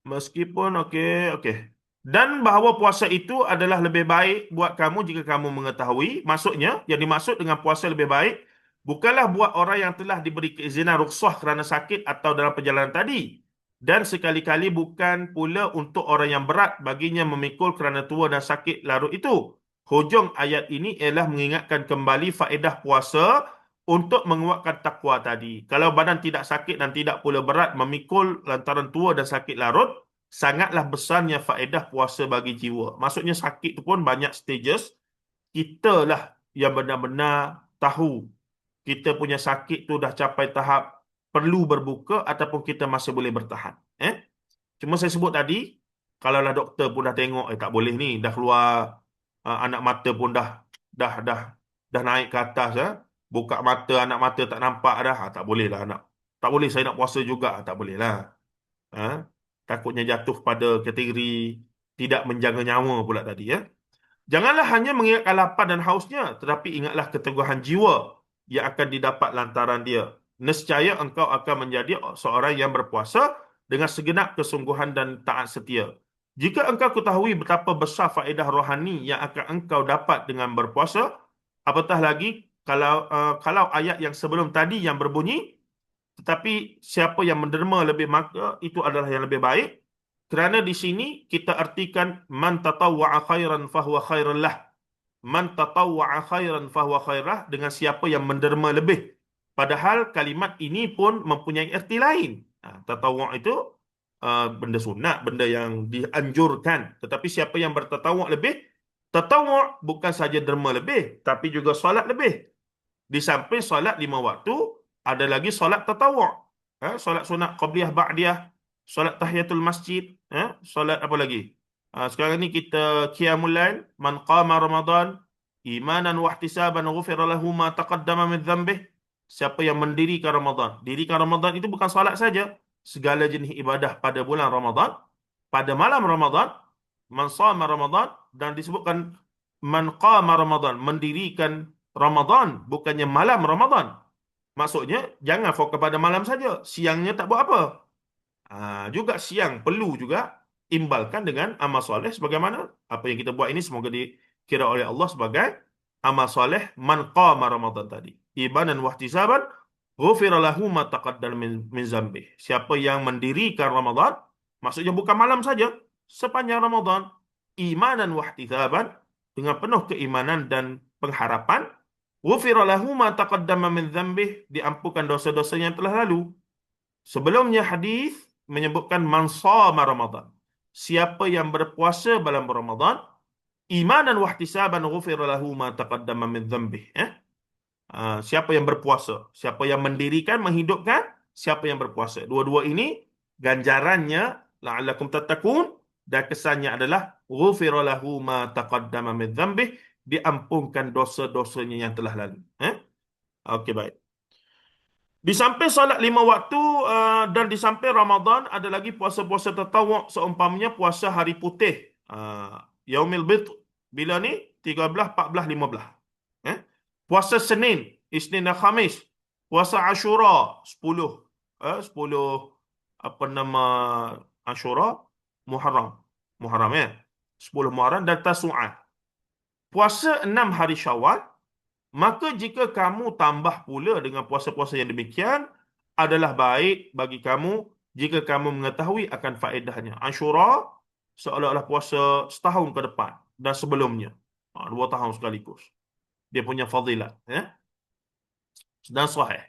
meskipun okey, okey. Dan bahawa puasa itu adalah lebih baik buat kamu jika kamu mengetahui. Maksudnya, yang dimaksud dengan puasa lebih baik bukanlah buat orang yang telah diberi keizinan rukhsah kerana sakit atau dalam perjalanan tadi. Dan sekali-kali bukan pula untuk orang yang berat baginya memikul kerana tua dan sakit larut itu. Hujung ayat ini ialah mengingatkan kembali faedah puasa untuk menguatkan takwa tadi. Kalau badan tidak sakit dan tidak pula berat memikul lantaran tua dan sakit larut, sangatlah besarnya faedah puasa bagi jiwa. Maksudnya sakit itu pun banyak stages. Kita lah yang benar-benar tahu kita punya sakit tu dah capai tahap perlu berbuka ataupun kita masih boleh bertahan. Cuma saya sebut tadi, kalaulah doktor pun dah tengok, tak boleh ni, dah keluar anak mata pun dah dah dah naik ke atas, buka mata, anak mata tak nampak dah, tak boleh lah anak. Tak boleh saya nak puasa juga, tak boleh lah. Ha? Takutnya jatuh pada kategori tidak menjaga nyawa pula tadi, ya. Janganlah hanya mengingatkan lapar dan hausnya, tetapi ingatlah keteguhan jiwa yang akan didapat lantaran dia. Nescaya engkau akan menjadi seorang yang berpuasa dengan segenap kesungguhan dan taat setia. Jika engkau ketahui betapa besar faedah rohani yang akan engkau dapat dengan berpuasa, apatah lagi kalau ayat yang sebelum tadi yang berbunyi, tetapi siapa yang menderma lebih maka itu adalah yang lebih baik. Kerana di sini kita artikan man tatawwa'a khairan fahuwa khairan lah. Man tatawwa'a khairan fahuwa khairah, dengan siapa yang menderma lebih. Padahal kalimat ini pun mempunyai erti lain. Tatawwa' itu benda sunat, benda yang dianjurkan. Tetapi siapa yang bertatawwa' lebih, tatawwa' bukan saja derma lebih, tapi juga solat lebih. Di samping solat 5 waktu, ada lagi solat tatawwu'. Solat sunat qabliyah ba'diyah, solat tahiyatul masjid, solat apa lagi? Sekarang ni kita qiyamul lail, man qama Ramadan imanan wa ihtisaban ghufira lahu ma taqaddama min dhanbih. Siapa yang mendirikan Ramadan. Dirikan Ramadan itu bukan solat saja, segala jenis ibadah pada bulan Ramadan, pada malam Ramadan, man shama Ramadan, dan disebutkan man qama Ramadan, mendirikan Ramadan, bukannya malam Ramadan. Maksudnya jangan fokus kepada malam saja, siangnya tak buat apa. Juga siang perlu juga imbalkan dengan amal soleh, sebagaimana apa yang kita buat ini semoga dikira oleh Allah sebagai amal soleh man qama Ramadan tadi. Ibadan wahtisaban ghufira lahu ma taqaddam min zambih. Siapa yang mendirikan Ramadan, maksudnya bukan malam saja, sepanjang Ramadan, imanan wahtisaban, dengan penuh keimanan dan pengharapan, ghufira lahu ma taqaddam min zambih, diampunkan dosa-dosa yang telah lalu. Sebelumnya hadis menyebutkan man shama Ramadan. Siapa yang berpuasa dalam Ramadan, imanan wahtisaban ghufira lahu ma taqaddama min dhanbih. Siapa yang berpuasa, siapa yang mendirikan, menghidupkan, siapa yang berpuasa. Dua-dua ini ganjarannya la'allakum tattaqun, dan kesannya adalah ghufira lahu ma taqaddama min dhanbih, diampunkan dosa-dosanya yang telah lalu. Okey, baik. Di samping solat 5 waktu dan di samping Ramadan, ada lagi puasa-puasa tatawuk, seumpamanya puasa hari putih. Yaumil Bid. Bila ni? 13, 14, 15. Puasa Senin, Isnin dan Khamis. Puasa Ashura, 10. 10 apa nama Ashura? Muharram. Muharram, ya. 10 Muharram dan Tasu'ah. Puasa 6 hari Syawal. Maka jika kamu tambah pula dengan puasa-puasa yang demikian, adalah baik bagi kamu jika kamu mengetahui akan faedahnya. Ashura seolah-olah puasa setahun ke depan dan sebelumnya. 2 tahun sekaligus. Dia punya fadilat. Dan sahih.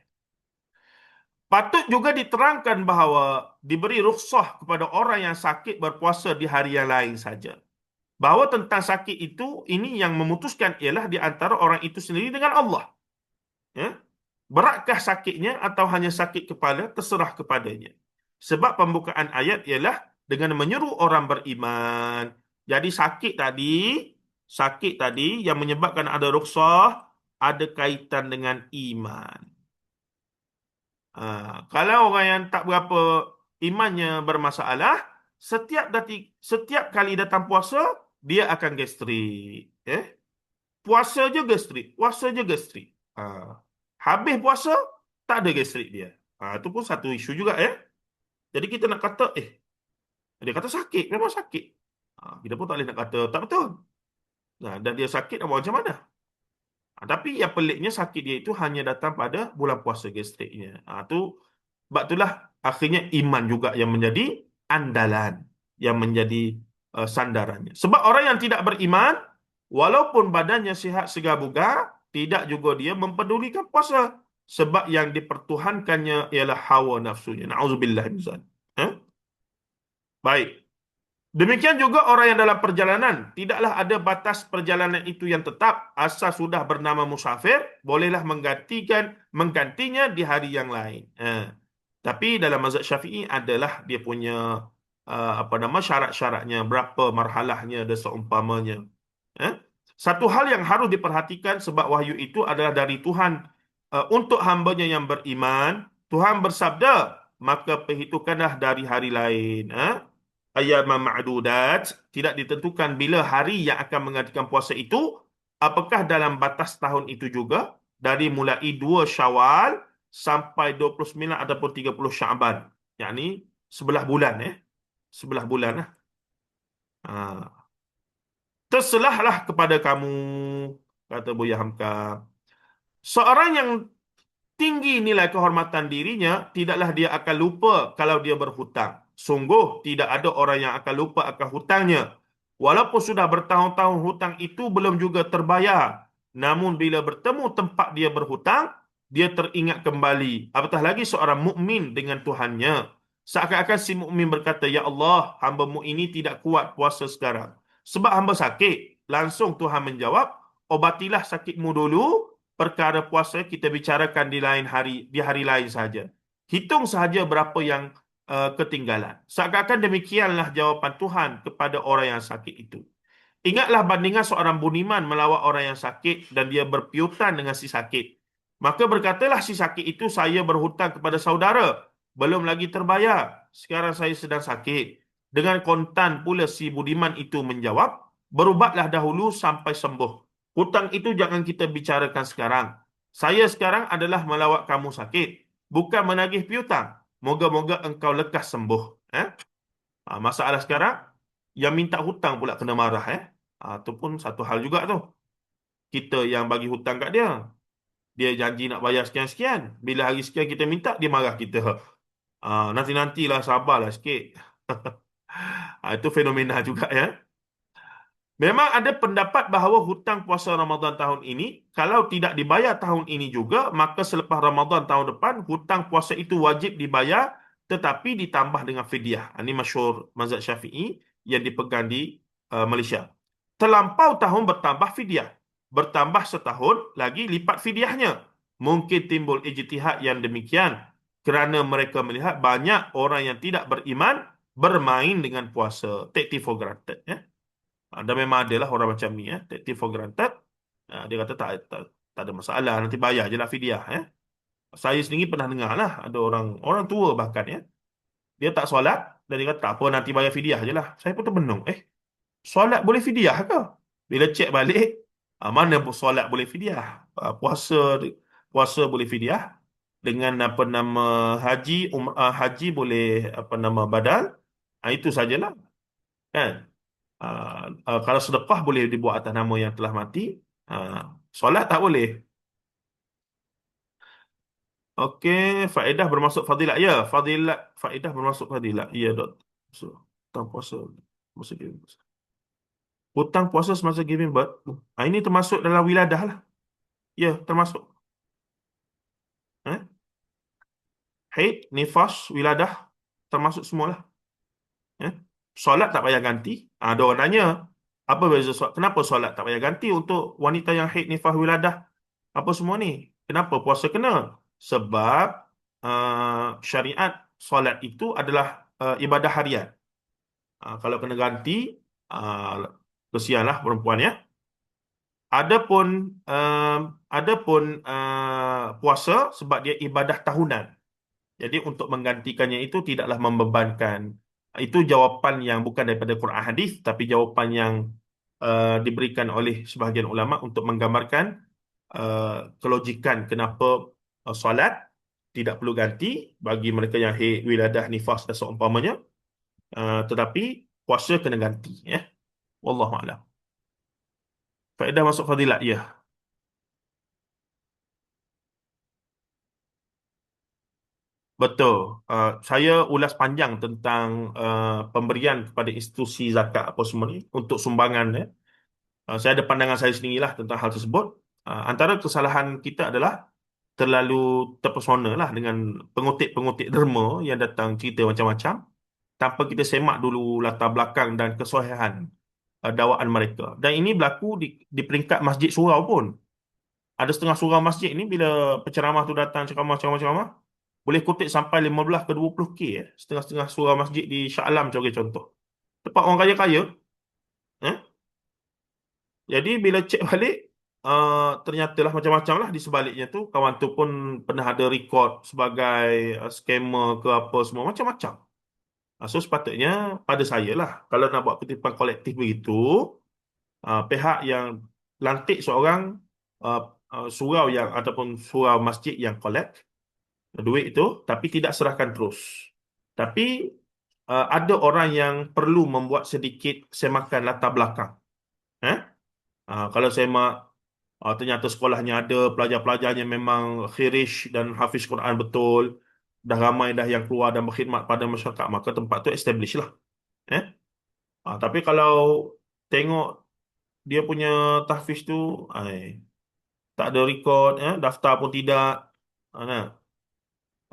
Patut juga diterangkan bahawa diberi rukhsah kepada orang yang sakit berpuasa di hari yang lain saja. Bahawa tentang sakit itu, ini yang memutuskan ialah di antara orang itu sendiri dengan Allah. Beratkah sakitnya atau hanya sakit kepala, terserah kepadanya. Sebab pembukaan ayat ialah dengan menyeru orang beriman. Jadi sakit tadi yang menyebabkan ada rukhsah ada kaitan dengan iman. Kalau orang yang tak berapa imannya bermasalah, setiap kali datang puasa, dia akan gastrik. Puasa je gastrik, puasa je gastrik. Habis puasa, tak ada gastrik dia. Itu pun satu isu juga. Jadi kita nak kata, dia kata sakit, memang sakit. Kita pun tak boleh nak kata tak betul. Nah, dan dia sakit, nak buat macam mana? Tapi yang peliknya sakit dia itu hanya datang pada bulan puasa gastriknya. Sebab itulah akhirnya iman juga yang menjadi andalan, yang menjadi sandarannya. Sebab orang yang tidak beriman, walaupun badannya sihat segar bugar, tidak juga dia mempedulikan puasa. Sebab yang dipertuhankannya ialah hawa nafsunya. Na'udzubillah min zalik. Baik. Demikian juga orang yang dalam perjalanan, tidaklah ada batas perjalanan itu yang tetap, asal sudah bernama musafir, bolehlah menggantinya di hari yang lain. Tapi dalam mazhab Syafi'i adalah dia punya syarat-syaratnya, berapa marhalahnya dan seumpamanya. Satu hal yang harus diperhatikan sebab wahyu itu adalah dari Tuhan untuk hambanya yang beriman. Tuhan bersabda, maka perhitungkanlah dari hari lain. Ayyaman ma'dudat, tidak ditentukan bila hari yang akan menggantikan puasa itu, apakah dalam batas tahun itu juga, dari mulai 2 Syawal sampai 29 ataupun 30 Syaban. Yakni sebelah bulan. Sebelah bulan lah. Terselahlah kepada kamu, kata Buya Hamka. Seorang yang tinggi nilai kehormatan dirinya, tidaklah dia akan lupa kalau dia berhutang. Sungguh tidak ada orang yang akan lupa akan hutangnya. Walaupun sudah bertahun-tahun hutang itu belum juga terbayar. Namun bila bertemu tempat dia berhutang, dia teringat kembali. Apatah lagi seorang mukmin dengan Tuhannya. Seakan-akan si mukmin berkata, "Ya Allah, hamba-Mu ini tidak kuat puasa sekarang. Sebab hamba sakit." Langsung Tuhan menjawab, "Obatilah sakitmu dulu. Perkara puasa kita bicarakan di lain hari, di hari lain saja. Hitung sahaja berapa yang ketinggalan." Seakan-akan demikianlah jawapan Tuhan kepada orang yang sakit itu. Ingatlah bandingan seorang budiman melawat orang yang sakit dan dia berpiutan dengan si sakit. Maka berkatalah si sakit itu, "Saya berhutang kepada saudara. Belum lagi terbayar. Sekarang saya sedang sakit." Dengan kontan pula si budiman itu menjawab, "Berubatlah dahulu sampai sembuh. Hutang itu jangan kita bicarakan sekarang. Saya sekarang adalah melawat kamu sakit, bukan menagih piutang. Moga-moga engkau lekas sembuh." Masalah sekarang, yang minta hutang pula kena marah. Itu pun satu hal juga tu. Kita yang bagi hutang kat dia, dia janji nak bayar sekian-sekian. Bila hari sekian kita minta, dia marah kita. Nanti-nantilah, sabarlah sikit. Itu fenomena juga ya. Memang ada pendapat bahawa hutang puasa Ramadan tahun ini, kalau tidak dibayar tahun ini juga, maka selepas Ramadan tahun depan, hutang puasa itu wajib dibayar, tetapi ditambah dengan fidyah. Ini masyhur mazhab Syafi'i yang dipegang di Malaysia. Terlampau tahun bertambah fidyah. Bertambah setahun, lagi lipat fidyahnya. Mungkin timbul ijtihad yang demikian, kerana mereka melihat banyak orang yang tidak beriman bermain dengan puasa. Take it for granted. Dan memang adalah orang macam ni, take it for granted. Dia kata tak ada masalah, nanti bayar je lah fidyah. Saya sendiri pernah dengar lah, ada orang tua bahkan dia tak solat, dan dia kata tak apa, nanti bayar fidyah je lah. Saya pun termenung, solat boleh fidyah ke? Bila cek balik, mana pun solat boleh fidyah. Puasa puasa boleh fidyah. Dengan apa nama haji, haji boleh apa nama badal. Itu sajalah. Kan? Kalau sedekah boleh dibuat atas nama yang telah mati. Solat tak boleh. Okey, faedah bermasuk fadilat. Ya, faedah bermasuk fadilat. Ya, doktor. So, tentang puasa. Masa giving birth. Hutang puasa semasa giving birth. Ini termasuk dalam wiladah lah. Ya, termasuk. Haid, nifas, wiladah, termasuk semualah. Solat tak payah ganti. Ada orang tanya, apa beza solat? Kenapa solat tak payah ganti untuk wanita yang haid, nifas, wiladah? Apa semua ni? Kenapa puasa kena? Sebab syariat solat itu adalah ibadah harian. Kalau kena ganti, kesianlah perempuan ya. Adapun puasa sebab dia ibadah tahunan. Jadi untuk menggantikannya itu tidaklah membebankan Itu jawapan yang bukan daripada Quran hadis, tapi jawapan yang diberikan oleh sebahagian ulama untuk menggambarkan uh, kelojikan kenapa solat tidak perlu ganti bagi mereka yang haid, wiladah, nifas dan seumpamanya. Tetapi puasa kena ganti, ya. Wallahu a'lam. Faedah masuk fadilat, ya. Betul. Saya ulas panjang tentang pemberian kepada institusi zakat apa semua ni untuk sumbangan, ya. Saya ada pandangan saya sendirilah tentang hal tersebut. Antara kesalahan kita adalah terlalu terpesona lah dengan pengutip-pengutip derma yang datang cerita macam-macam tanpa kita semak dulu latar belakang dan kesohihan dakwaan mereka. Dan ini berlaku di peringkat masjid surau pun. Ada setengah surau masjid ni bila penceramah tu datang ceramah-ceramah boleh kutip sampai 15 ke 20 k, ya. Setengah-setengah surau masjid di Shah Alam sebagai contoh. Tempat orang kaya-kaya, eh? Jadi bila cek balik, ternyatalah macam-macam lah di sebaliknya tu. Kawan tu pun pernah ada rekod sebagai scammer ke apa semua macam-macam. So sepatutnya pada saya lah, kalau nak buat kutipan kolektif begitu, pihak yang lantik seorang uh, surau yang ataupun surau masjid yang collect duit itu, tapi tidak serahkan terus. Tapi ada orang yang perlu membuat sedikit semakan latar belakang. Eh? Kalau semak ternyata sekolahnya ada pelajar-pelajarnya memang khirish dan hafiz Quran betul, dah ramai dah yang keluar dan berkhidmat pada masyarakat, maka tempat tu establish lah. Eh? Tapi kalau tengok dia punya tahfiz tu, ai, tak ada rekod, daftar pun tidak. Nah,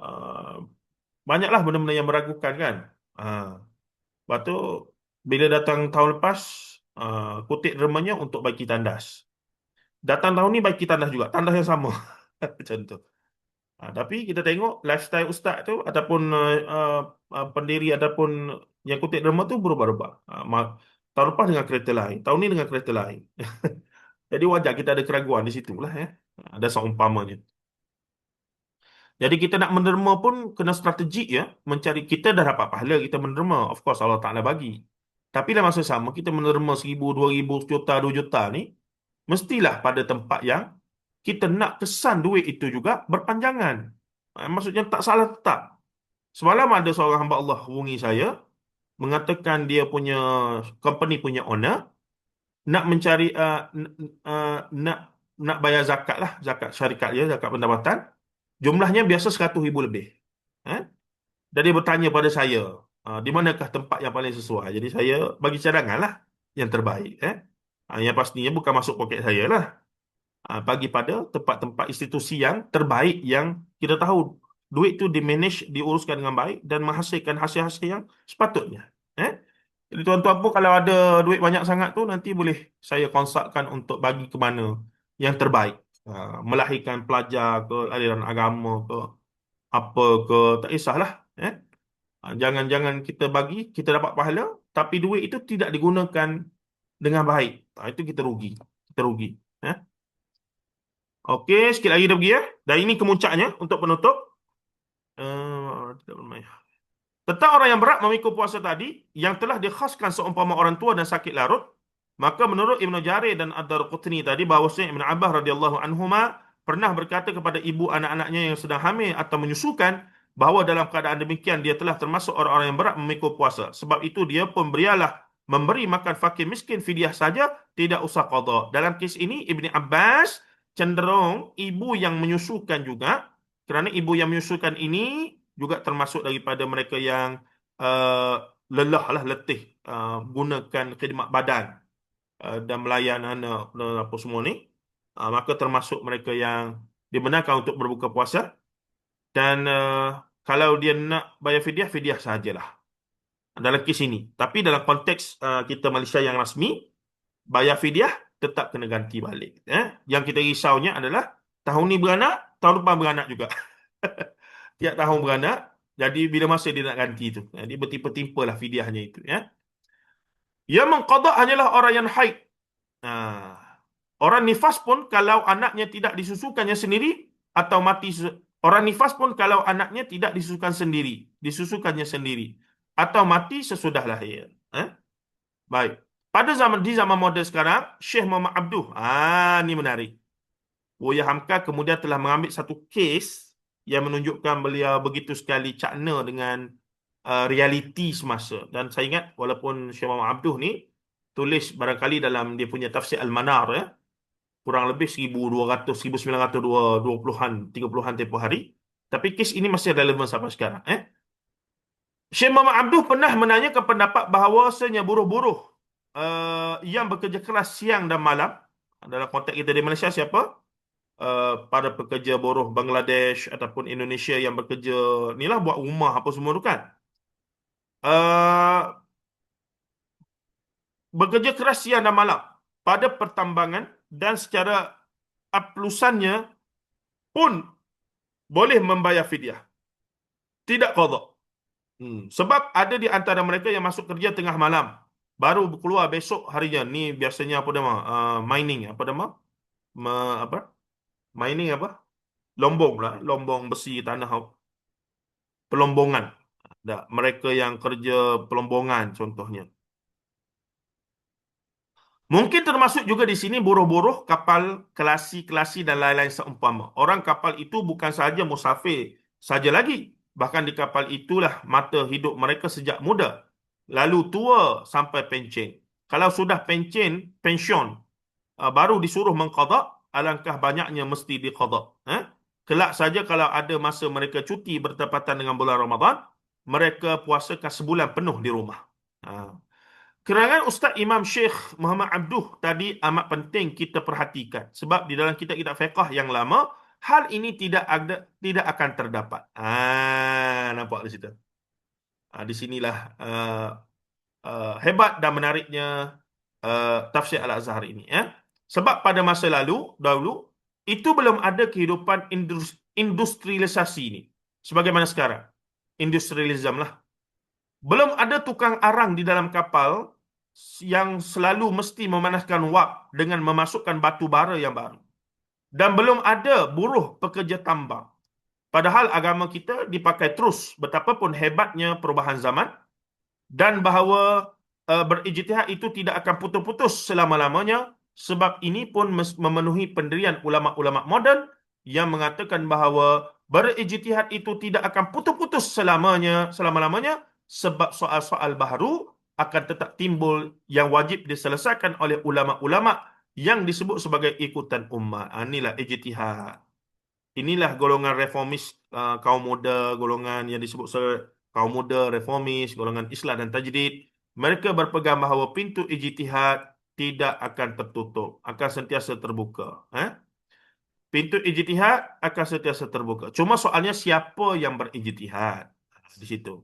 ah, banyaklah benda-benda yang meragukan kan. Ah, Lepas tu bila datang tahun lepas, kutip dermanya untuk baiki tandas. Datang tahun ni baiki tandas juga, tandas yang sama. Macam tu. Tapi kita tengok lifestyle ustaz tu ataupun pendiri ataupun yang kutip derma tu berubah-ubah. Tahun lepas dengan kereta lain, tahun ni dengan kereta lain. Jadi wajar kita ada keraguan di situ lah, ya. Ada seumpamanya. Jadi kita nak menderma pun kena strategik, ya. Mencari, kita dah dapat pahala kita menderma. Of course Allah Ta'ala bagi. Tapi dalam masa sama kita menderma 1,000, 2,000, sejuta, 2 juta ni, mestilah pada tempat yang kita nak kesan duit itu juga berpanjangan. Maksudnya tak salah tetap. Semalam ada seorang hamba Allah hubungi saya, mengatakan dia punya company punya owner nak mencari nak nak bayar zakat lah, zakat syarikat dia, zakat pendapatan. Jumlahnya biasa 100,000 lebih. Eh? Dan dia bertanya pada saya, di manakah tempat yang paling sesuai? Jadi saya bagi cadangan lah yang terbaik. Yang pastinya bukan masuk poket saya lah. Bagi pada tempat-tempat institusi yang terbaik yang kita tahu duit tu dimanage, diuruskan dengan baik dan menghasilkan hasil-hasil yang sepatutnya. Eh? Jadi tuan-tuan pun kalau ada duit banyak sangat tu nanti boleh saya konsultkan untuk bagi ke mana yang terbaik. Melahirkan pelajar ke aliran agama ke apa ke, tak kisahlah. Eh? Jangan-jangan kita bagi, kita dapat pahala tapi duit itu tidak digunakan dengan baik. Itu kita rugi. Kita rugi. Eh? Okey, sikit lagi dah pergi, ya. Dan ini kemuncaknya untuk penutup. Tidak bermain. Tentang orang yang berat memikul puasa tadi, yang telah dikhaskan seumpama orang tua dan sakit larut, maka menurut Ibnu Jarir dan Ad-Darqutni tadi, bahawasanya Ibnu Abbas radhiyallahu anhuma pernah berkata kepada ibu anak-anaknya yang sedang hamil atau menyusukan, bahawa dalam keadaan demikian dia telah termasuk orang-orang yang berat memikul puasa. Sebab itu dia pun berialah memberi makan fakir miskin fidyah saja, tidak usah qada. Dalam kes ini Ibnu Abbas cenderung ibu yang menyusukan juga, kerana ibu yang menyusukan ini juga termasuk daripada mereka yang uh, lelah lah, letih gunakan khidmat badan dan melayan anak dan apa semua ni. Maka termasuk mereka yang dibenarkan untuk berbuka puasa. Dan kalau dia nak bayar fidyah, fidyah sajalah dalam kes ini. Tapi dalam konteks kita Malaysia yang rasmi, bayar fidyah tetap kena ganti balik. Yang kita risaunya adalah tahun ni beranak, tahun depan beranak juga. Tiap tahun beranak, jadi bila masa dia nak ganti tu. Jadi bertimpa-timpa lah fidyahnya itu. Yang mengqada hanyalah orang yang haid. Orang nifas pun kalau anaknya tidak disusukannya sendiri atau mati. Orang nifas pun kalau anaknya tidak disusukannya sendiri. atau mati sesudah lahir. Eh? Baik. Di zaman moden sekarang, Syekh Muhammad Abduh. Ni menarik. Buya Hamka kemudian telah mengambil satu kes yang menunjukkan beliau begitu sekali cakna dengan realiti semasa. Dan saya ingat walaupun Syekh Muhammad Abduh ni tulis barangkali dalam dia punya tafsir Al-Manar, ya, kurang lebih 1200, 1920-an, 30-an tempoh hari. Tapi kes ini masih relevan sampai sekarang. Syekh Muhammad Abduh pernah menanyakan pendapat bahawasanya buruh-buruh yang bekerja keras siang dan malam, dalam konteks kita di Malaysia siapa? Para pekerja buruh Bangladesh ataupun Indonesia yang bekerja ni lah, buat rumah apa semua tu kan. Uh, Bekerja keras siang dan malam pada pertambangan dan secara aplusannya pun boleh membayar fidyah, tidak qada. Sebab ada di antara mereka yang masuk kerja tengah malam, baru keluar besok harinya. Ni biasanya apa nama? Mining, apa nama? Apa? Mining apa? Lombong lah, lombong besi tanah, pelombongan. Ada mereka yang kerja pelombongan contohnya. Mungkin termasuk juga di sini buruh-buruh kapal, kelasi-kelasi dan lain-lain seumpama. Orang kapal itu bukan sahaja musafir saja lagi. Bahkan di kapal itulah mata hidup mereka sejak muda. Lalu tua sampai pencen. Kalau sudah pencen, pensiun, baru disuruh mengqada, alangkah banyaknya mesti diqada. Kelak saja kalau ada masa mereka cuti bertepatan dengan bulan Ramadan, mereka puasakan sebulan penuh di rumah. Keterangan Ustaz Imam Syekh Muhammad Abduh tadi amat penting kita perhatikan. Sebab di dalam kitab-kitab fiqh yang lama, hal ini tidak akan terdapat. Nampak di situ. Di sinilah hebat dan menariknya tafsir Al-Azhar ini. Sebab pada masa dahulu, itu belum ada kehidupan industrialisasi ini. Sebagaimana sekarang. Industrialism lah. Belum ada tukang arang di dalam kapal yang selalu mesti memanaskan wap dengan memasukkan batu bara yang baru. Dan belum ada buruh pekerja tambang. Padahal agama kita dipakai terus betapapun hebatnya perubahan zaman, dan bahawa berijtihad itu tidak akan putus-putus selama-lamanya, sebab ini pun memenuhi pendirian ulama-ulama moden yang mengatakan bahawa berijtihad itu tidak akan putus-putus selama-lamanya, sebab soal-soal baharu akan tetap timbul yang wajib diselesaikan oleh ulama-ulama yang disebut sebagai ikutan ummah. Inilah ijtihad. Inilah golongan reformis, kaum muda, golongan yang disebut kaum muda reformis, golongan Islah dan Tajdid. Mereka berpegang bahawa pintu ijtihad tidak akan tertutup, akan sentiasa terbuka. Pintu ijtihad akan sentiasa terbuka. Cuma soalnya siapa yang berijtihad? Di situ.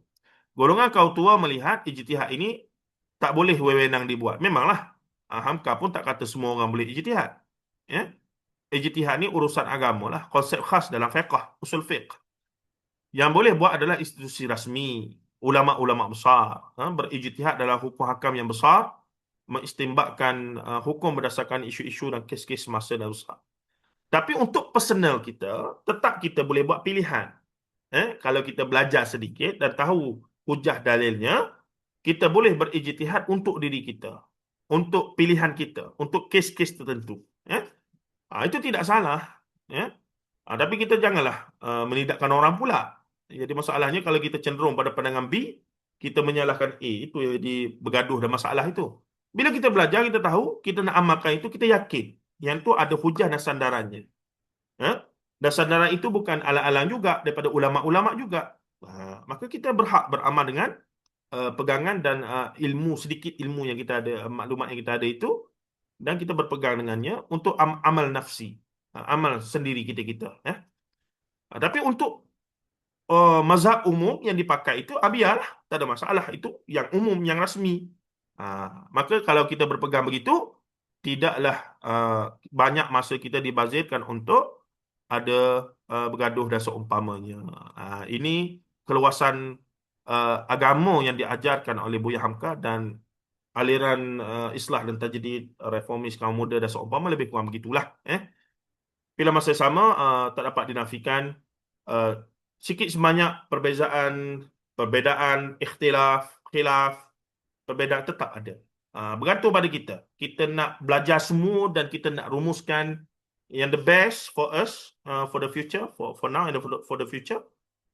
Golongan kaum tua melihat ijtihad ini tak boleh wewenang dibuat. Memanglah, Hamka pun tak kata semua orang boleh ijtihad. Ya? Ijtihad ni urusan agama lah. Konsep khas dalam fiqh, usul fiqh. Yang boleh buat adalah institusi rasmi, ulama-ulama besar, berijtihad dalam hukum hakam yang besar, mengistimbakkan hukum berdasarkan isu-isu dan kes-kes semasa dan besar. Tapi untuk personal kita, tetap kita boleh buat pilihan. Kalau kita belajar sedikit dan tahu hujah dalilnya, kita boleh berijtihad untuk diri kita, untuk pilihan kita, untuk kes-kes tertentu. Itu tidak salah. Tapi kita janganlah menidakkan orang pula. Jadi masalahnya kalau kita cenderung pada pandangan B, kita menyalahkan A. Itu jadi bergaduh dan masalah itu. Bila kita belajar, kita tahu, kita nak amalkan itu, kita yakin. Yang tu ada hujah dan sandarannya. Dan sandaran itu bukan alang-alang juga, daripada ulama-ulama juga. Maka kita berhak beramal dengan pegangan dan ilmu, sedikit ilmu yang kita ada, maklumat yang kita ada itu, dan kita berpegang dengannya untuk amal nafsi, amal sendiri kita. Tapi untuk mazhab umum yang dipakai itu, biarlah, tak ada masalah. Itu yang umum, yang rasmi. Maka kalau kita berpegang begitu, tidaklah banyak masa kita dibazirkan untuk ada bergaduh dan seumpamanya. Ini keluasan agama yang diajarkan oleh Buya Hamka dan aliran Islah dan Tajdid, reformis kaum muda dan seumpama, lebih kurang begitulah. Bila masa sama, tak dapat dinafikan sikit sebanyak perbezaan perbezaan, ikhtilaf, khilaf, perbezaan tetap ada. Bergantung pada kita. Kita nak belajar semua dan kita nak rumuskan yang the best for us, for the future, for now and for the future.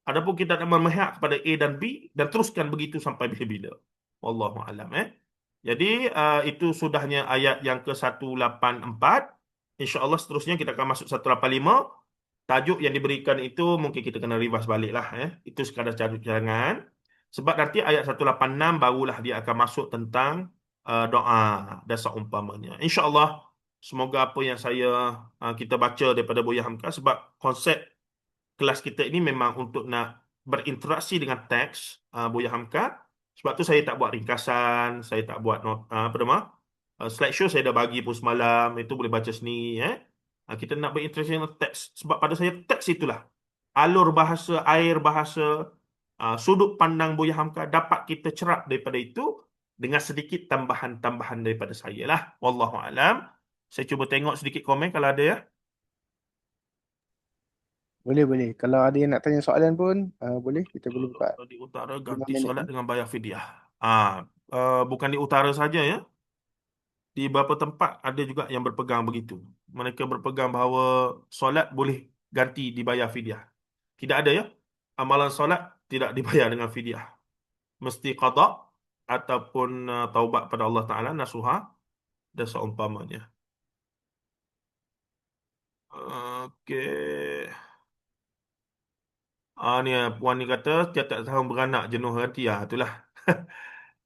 Adapun kita nak memihak kepada A dan B dan teruskan begitu sampai bila-bila. Wallahu alam. Jadi itu sudahnya ayat yang ke-184. InsyaAllah seterusnya kita akan masuk 185. Tajuk yang diberikan itu mungkin kita kena revise balik lah. Itu sekadar cadangan. Sebab nanti ayat 186 barulah dia akan masuk tentang doa dan seumpamanya. InsyaAllah semoga apa yang kita baca daripada Buya Hamka, sebab konsep kelas kita ini memang untuk nak berinteraksi dengan teks Buya Hamka. Sebab tu saya tak buat ringkasan, saya tak buat apa nama, slideshow saya dah bagi pun semalam, itu boleh baca sendiri. Kita nak berinteraksi dengan teks. Sebab pada saya teks itulah alur bahasa, air bahasa, sudut pandang Buya Hamka dapat kita cerap daripada itu dengan sedikit tambahan-tambahan daripada saya lah. Wallahu alam. Saya cuba tengok sedikit komen kalau ada ya. Boleh, boleh. Kalau ada yang nak tanya soalan pun, boleh. Kita boleh buka Di utara 5 ganti minit solat ni. dengan bayar fidyah. Bukan di utara saja ya. Di beberapa tempat ada juga yang berpegang begitu. Mereka berpegang bahawa solat boleh ganti dibayar fidyah. Tidak ada ya. Amalan solat tidak dibayar dengan fidyah. Mesti qada ataupun taubat pada Allah Taala, nasuha dan seumpamanya. Okey. Ni puan ni kata tiap-tiap tahun beranak jenuh hati. Itulah.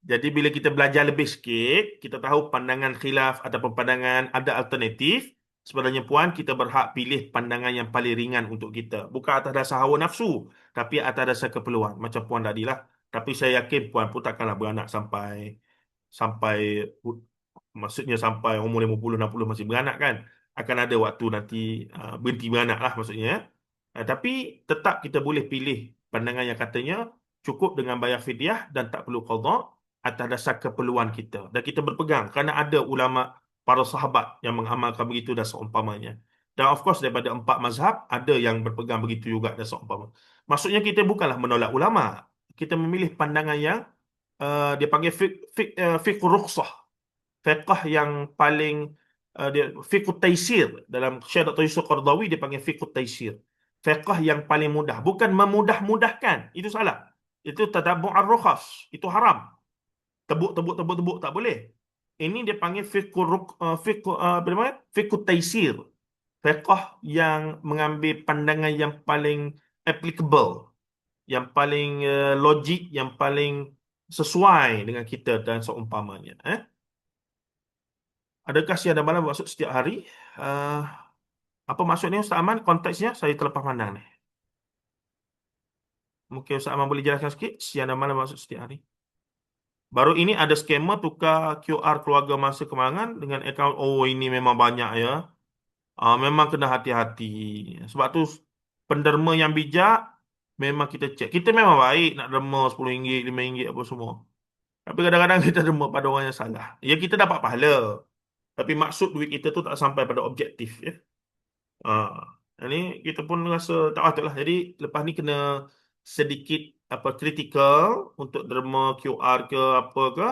Jadi bila kita belajar lebih sikit, kita tahu pandangan khilaf ataupun pandangan ada alternatif. Sebenarnya puan, kita berhak pilih pandangan yang paling ringan untuk kita. Bukan atas dasar hawa nafsu, tapi atas dasar keperluan. Macam puan tadilah. Tapi saya yakin puan pun takkanlah beranak sampai sampai maksudnya sampai umur 50 60 masih beranak kan. Akan ada waktu nanti berhenti beranak lah maksudnya. Tapi tetap kita boleh pilih pandangan yang katanya cukup dengan bayar fidyah dan tak perlu qada atas dasar keperluan kita. Dan kita berpegang kerana ada ulama para sahabat yang mengamalkan begitu dan seumpamanya. Dan of course daripada 4 mazhab ada yang berpegang begitu juga dan seumpamanya. Maksudnya kita bukanlah menolak ulama. Kita memilih pandangan yang dia panggil fiqh rukhsah. Fiqh yang paling dia fiqh taisir dalam Syekh Dr. Yusuf Qardawi dia panggil fiqh taisir. Fiqh yang paling mudah, bukan memudah-mudahkan. Itu salah. Itu tatabu' ar-rukhas. Itu haram. Tebuk tak boleh. Ini dia panggil apa namanya? Fiqh taisir. Fiqh yang mengambil pandangan yang paling applicable, yang paling logik, yang paling sesuai dengan kita dan seumpamanya. Adakah siang dan malam maksud setiap hari? Uh, Apa maksudnya Ustaz Aman? Konteksnya saya terlepas pandang ni. Mungkin Ustaz Aman boleh jelaskan sikit. Siang dan malam maksud setiap hari. Baru ini ada skema tukar QR keluarga masa kemalangan dengan akaun. Oh, ini memang banyak ya. Memang kena hati-hati. Sebab tu penderma yang bijak memang kita cek. Kita memang baik nak derma RM10, RM5 apa semua. Tapi kadang-kadang kita derma pada orang yang salah. Ya, kita dapat pahala. Tapi maksud duit kita tu tak sampai pada objektif ya. Ah, Ini kita pun rasa tak patut lah. Jadi lepas ni kena sedikit apa kritikal untuk derma QR ke apa ke,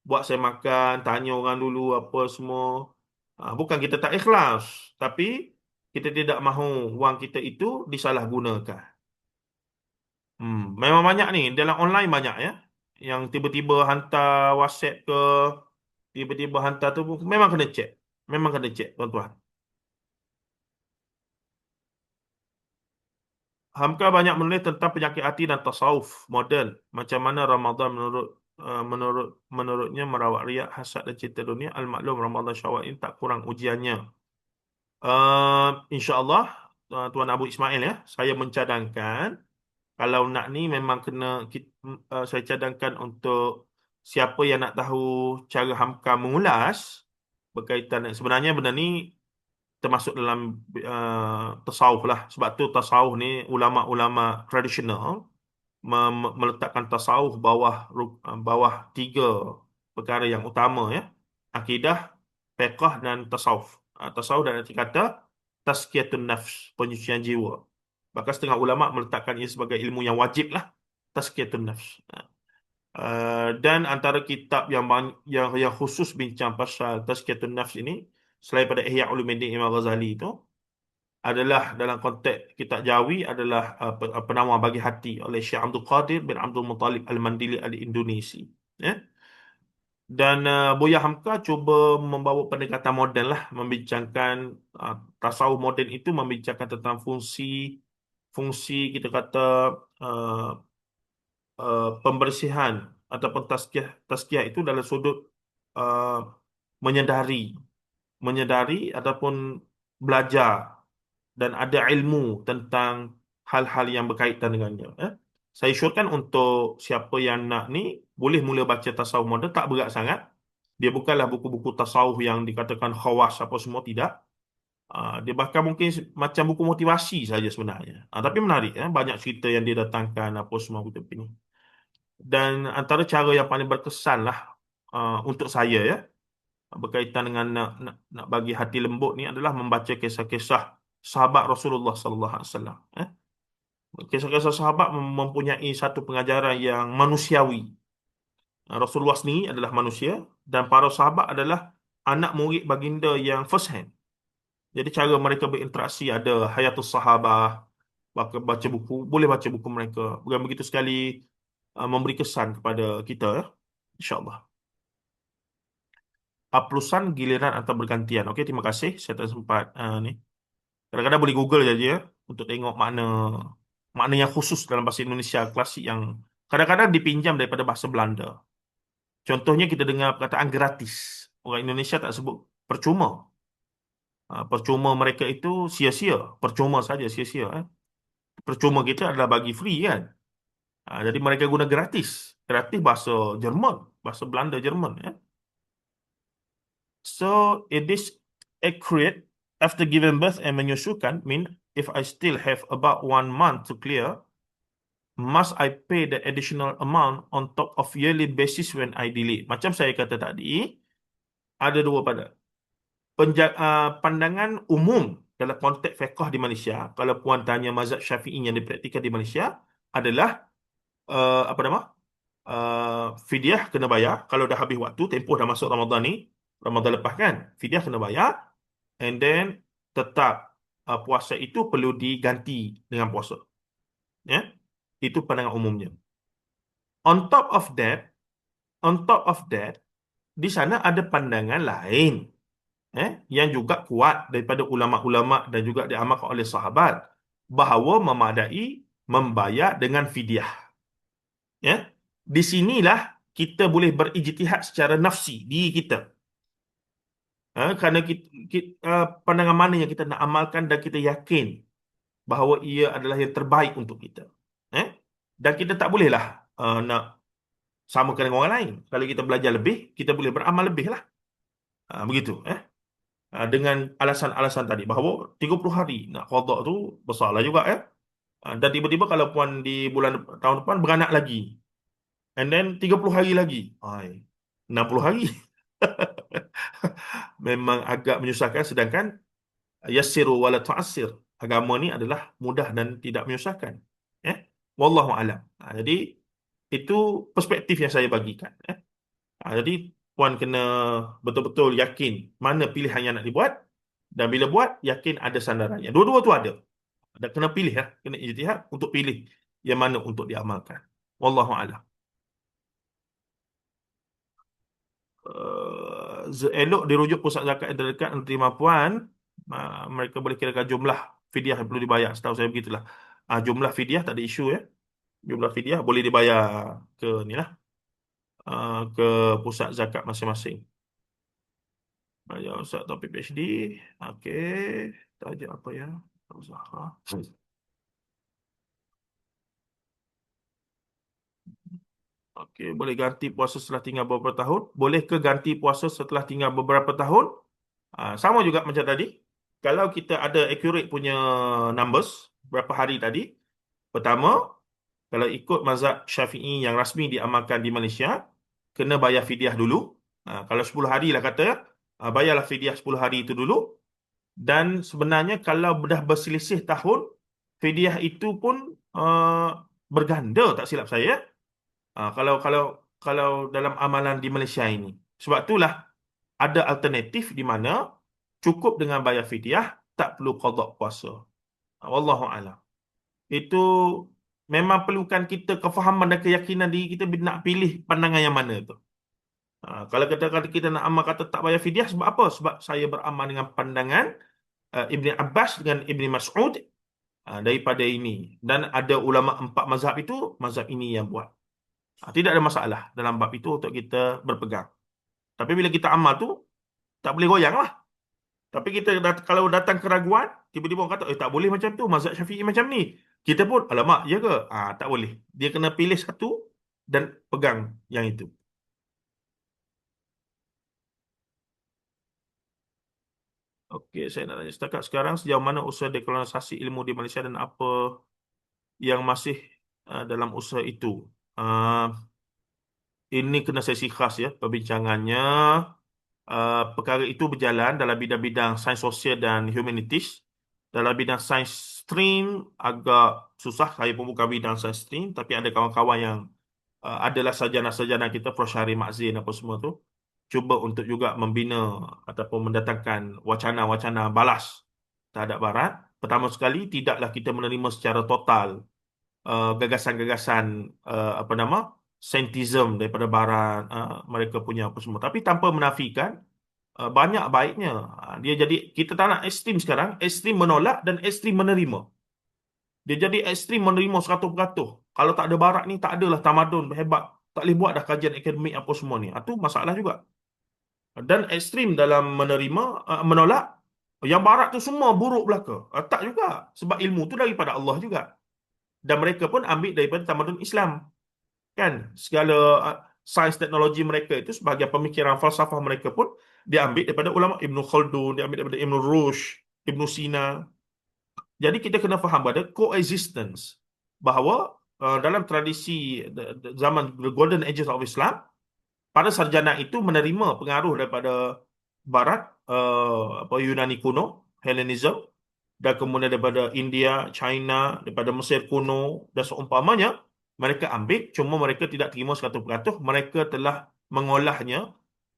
buat saya makan, tanya orang dulu apa semua. Bukan kita tak ikhlas, tapi kita tidak mahu wang kita itu disalahgunakan. Memang banyak ni dalam online banyak ya, yang tiba-tiba hantar WhatsApp ke, tiba-tiba hantar tu memang kena cek, memang kena cek tuan-tuan. Hamka banyak menulis tentang penyakit hati dan tasawuf model. Macam mana Ramadan menurutnya merawat riak, hasad dan cinta dunia. Al-maklum Ramadan Syawal ini tak kurang ujiannya. InsyaAllah Tuan Abu Ismail ya, saya mencadangkan kalau nak ni memang kena saya cadangkan untuk siapa yang nak tahu cara Hamka mengulas berkaitan sebenarnya benda ni termasuk dalam tasawuf lah. Sebab tu tasawuf ni ulama-ulama tradisional meletakkan tasawuf bawah 3 perkara yang utama ya. Akidah, fiqh dan tasawuf. Tasawuf dan arti kata tazkiyatun nafs, penyucian jiwa. Bahkan setengah ulama meletakkan ia sebagai ilmu yang wajib lah. Tazkiyatun Nafs. Dan antara kitab yang khusus bincang pasal Tazkiyatun Nafs ini, selain pada Ihya Ulumuddin Imam Ghazali itu, adalah dalam konteks kitab Jawi adalah penawar bagi hati oleh Syekh Abdul Qadir bin Abdul Muttalib Al-Mandili Al-Indonesi. Ya. Dan Buya Hamka cuba membawa pendekatan moden lah, membincangkan tasawuf moden itu membincangkan tentang fungsi fungsi kita kata uh, pembersihan ataupun tazkiyah itu dalam sudut uh, menyedari menyedari ataupun belajar dan ada ilmu tentang hal-hal yang berkaitan dengannya. Saya syorkan untuk siapa yang nak ni boleh mula baca tasawuf moden, tak berat sangat. Dia bukanlah buku-buku tasawuf yang dikatakan khawas apa semua, tidak. Dia bahkan mungkin macam buku motivasi saja sebenarnya. Tapi menarik, banyak cerita yang dia datangkan apa semua begitu ini. Dan antara cara yang paling berkesan lah untuk saya ya, berkaitan dengan nak bagi hati lembut ni adalah membaca kisah-kisah sahabat Rasulullah sallallahu alaihi wasallam. Kisah-kisah sahabat mempunyai satu pengajaran yang manusiawi. Rasulullah sendiri adalah manusia dan para sahabat adalah anak murid baginda yang first hand. Jadi cara mereka berinteraksi ada Hayatus Sahabah, baca buku, boleh baca buku mereka. Bukan begitu sekali memberi kesan kepada kita ya. InsyaAllah. Aplusan giliran atau bergantian. Okey, terima kasih. Saya tak sempat ni. Kadang-kadang boleh Google saja ya, untuk tengok makna makna yang khusus dalam bahasa Indonesia klasik yang kadang-kadang dipinjam daripada bahasa Belanda. Contohnya kita dengar perkataan gratis. Orang Indonesia tak sebut percuma. Percuma mereka itu sia-sia. Percuma saja sia-sia. Percuma kita adalah bagi free kan. Jadi mereka guna gratis. Gratis bahasa Jerman. Bahasa Belanda Jerman. So, it is accurate after giving birth and menyusukan mean if I still have about 1 month to clear, must I pay the additional amount on top of yearly basis when I delay? Macam saya kata tadi, ada dua pandangan umum dalam konteks fiqh di Malaysia. Kalau puan tanya mazhab Syafi'i yang dipraktikkan di Malaysia adalah apa nama? Fidyah kena bayar kalau dah habis waktu, tempoh dah masuk Ramadan ni, Ramadan lepas kan, fidyah kena bayar, and then tetap puasa itu perlu diganti dengan puasa. Ya, itu pandangan umumnya. On top of that, di sana ada pandangan lain, yang juga kuat daripada ulama-ulama dan juga diamalkan oleh sahabat, bahawa memadai membayar dengan fidyah. Ya, di sinilah kita boleh berijtihad secara nafsi diri kita. Kerana pandangan mana yang kita nak amalkan dan kita yakin bahawa ia adalah yang terbaik untuk kita. Dan kita tak bolehlah nak samakan dengan orang lain. Kalau kita belajar lebih, kita boleh beramal lebih lah. Begitu. Dengan alasan-alasan tadi bahawa 30 hari nak qada tu besarlah juga dan tiba-tiba kalau puan di bulan tahun depan beranak lagi, and then 30 hari lagi, 60 hari. Memang agak menyusahkan, sedangkan yassiru wala tu'assir. Agama ni adalah mudah dan tidak menyusahkan. Wallahu a'lam. Jadi itu perspektif yang saya bagikan. Jadi puan kena betul-betul yakin mana pilihan yang nak dibuat, dan bila buat yakin ada sandarannya. Dua-dua tu ada. Dan kena pilih kena ijtihad untuk pilih yang mana untuk diamalkan. Wallahu a'lam. Elok dirujuk pusat zakat yang terdekat untuk terima puan, mereka boleh kirakan jumlah fidyah yang perlu dibayar. Setahu saya begitulah. Jumlah fidyah tak ada isu Jumlah fidyah boleh dibayar ke ni lah, ke pusat zakat masing-masing. Bayar Ustaz Taufik PhD. Okey, tajuk apa ya? Zahra. Okey, boleh ganti puasa setelah tinggal beberapa tahun? Boleh ke ganti puasa setelah tinggal beberapa tahun? Sama juga macam tadi. Kalau kita ada accurate punya numbers, berapa hari tadi? Pertama, kalau ikut mazhab Syafi'i yang rasmi diamalkan di Malaysia, kena bayar fidyah dulu. Kalau 10 hari lah kata, bayarlah fidyah 10 hari itu dulu. Dan sebenarnya kalau dah berselisih tahun, fidyah itu pun berganda tak silap saya. Kalau dalam amalan di Malaysia ini. Sebab itulah ada alternatif di mana cukup dengan bayar fidyah, tak perlu qada puasa. Wallahu a'lam. Itu memang perlukan kita kefahaman dan keyakinan diri kita nak pilih pandangan yang mana tu. Kalau kata kita nak amal kata tak bayar fidyah, sebab apa? Sebab saya beramal dengan pandangan Ibn Abbas dengan Ibn Mas'ud daripada ini. Dan ada ulama empat mazhab itu, mazhab ini yang buat. Tidak ada masalah dalam bab itu untuk kita berpegang. Tapi bila kita amal tu, tak boleh goyang lah. Tapi kita kalau datang keraguan, tiba-tiba orang kata, tak boleh macam tu, mazhab Syafi'i macam ni. Kita pun, alamak, ya ke? Tak boleh. Dia kena pilih satu dan pegang yang itu. Okey, saya nak tanya setakat sekarang sejauh mana usaha dekolonisasi ilmu di Malaysia dan apa yang masih dalam usaha itu. Uh, ini kena sesi khas ya perbincangannya. Perkara itu berjalan dalam bidang-bidang sains sosial dan humanities. Dalam bidang sains stream agak susah. Saya pun bukan bidang sains stream, tapi ada kawan-kawan yang adalah sarjana-sarjana kita, Prof. Syahri Makzin apa semua tu, cuba untuk juga membina ataupun mendatangkan wacana-wacana balas terhadap Barat. Pertama sekali, tidaklah kita menerima secara total gagasan-gagasan apa nama saintism daripada Barat, mereka punya apa semua. Tapi tanpa menafikan banyak baiknya. Dia jadi kita tak nak ekstrim sekarang, ekstrim menolak dan ekstrim menerima. Dia jadi ekstrim menerima 100%. Kalau tak ada Barat ni, tak adalah tamadun hebat. Tak boleh buat dah kajian akademik apa semua ni. Itu masalah juga. Dan ekstrim dalam menerima, menolak, yang Barat tu semua buruk belaka. Tak juga. Sebab ilmu tu daripada Allah juga. Dan mereka pun ambil daripada tamadun Islam. Kan? Segala sains teknologi mereka itu sebahagian pemikiran falsafah mereka pun dia ambil daripada ulama Ibn Khaldun, dia ambil daripada Ibn Rushd, Ibn Sina. Jadi kita kena faham pada coexistence bahawa dalam tradisi zaman the Golden Ages of Islam, para sarjana itu menerima pengaruh daripada Barat, apa Yunani kuno, Hellenism, dan kemudian daripada India, China, daripada Mesir kuno dan seumpamanya. Mereka ambil, cuma mereka tidak terima 100%. Mereka telah mengolahnya,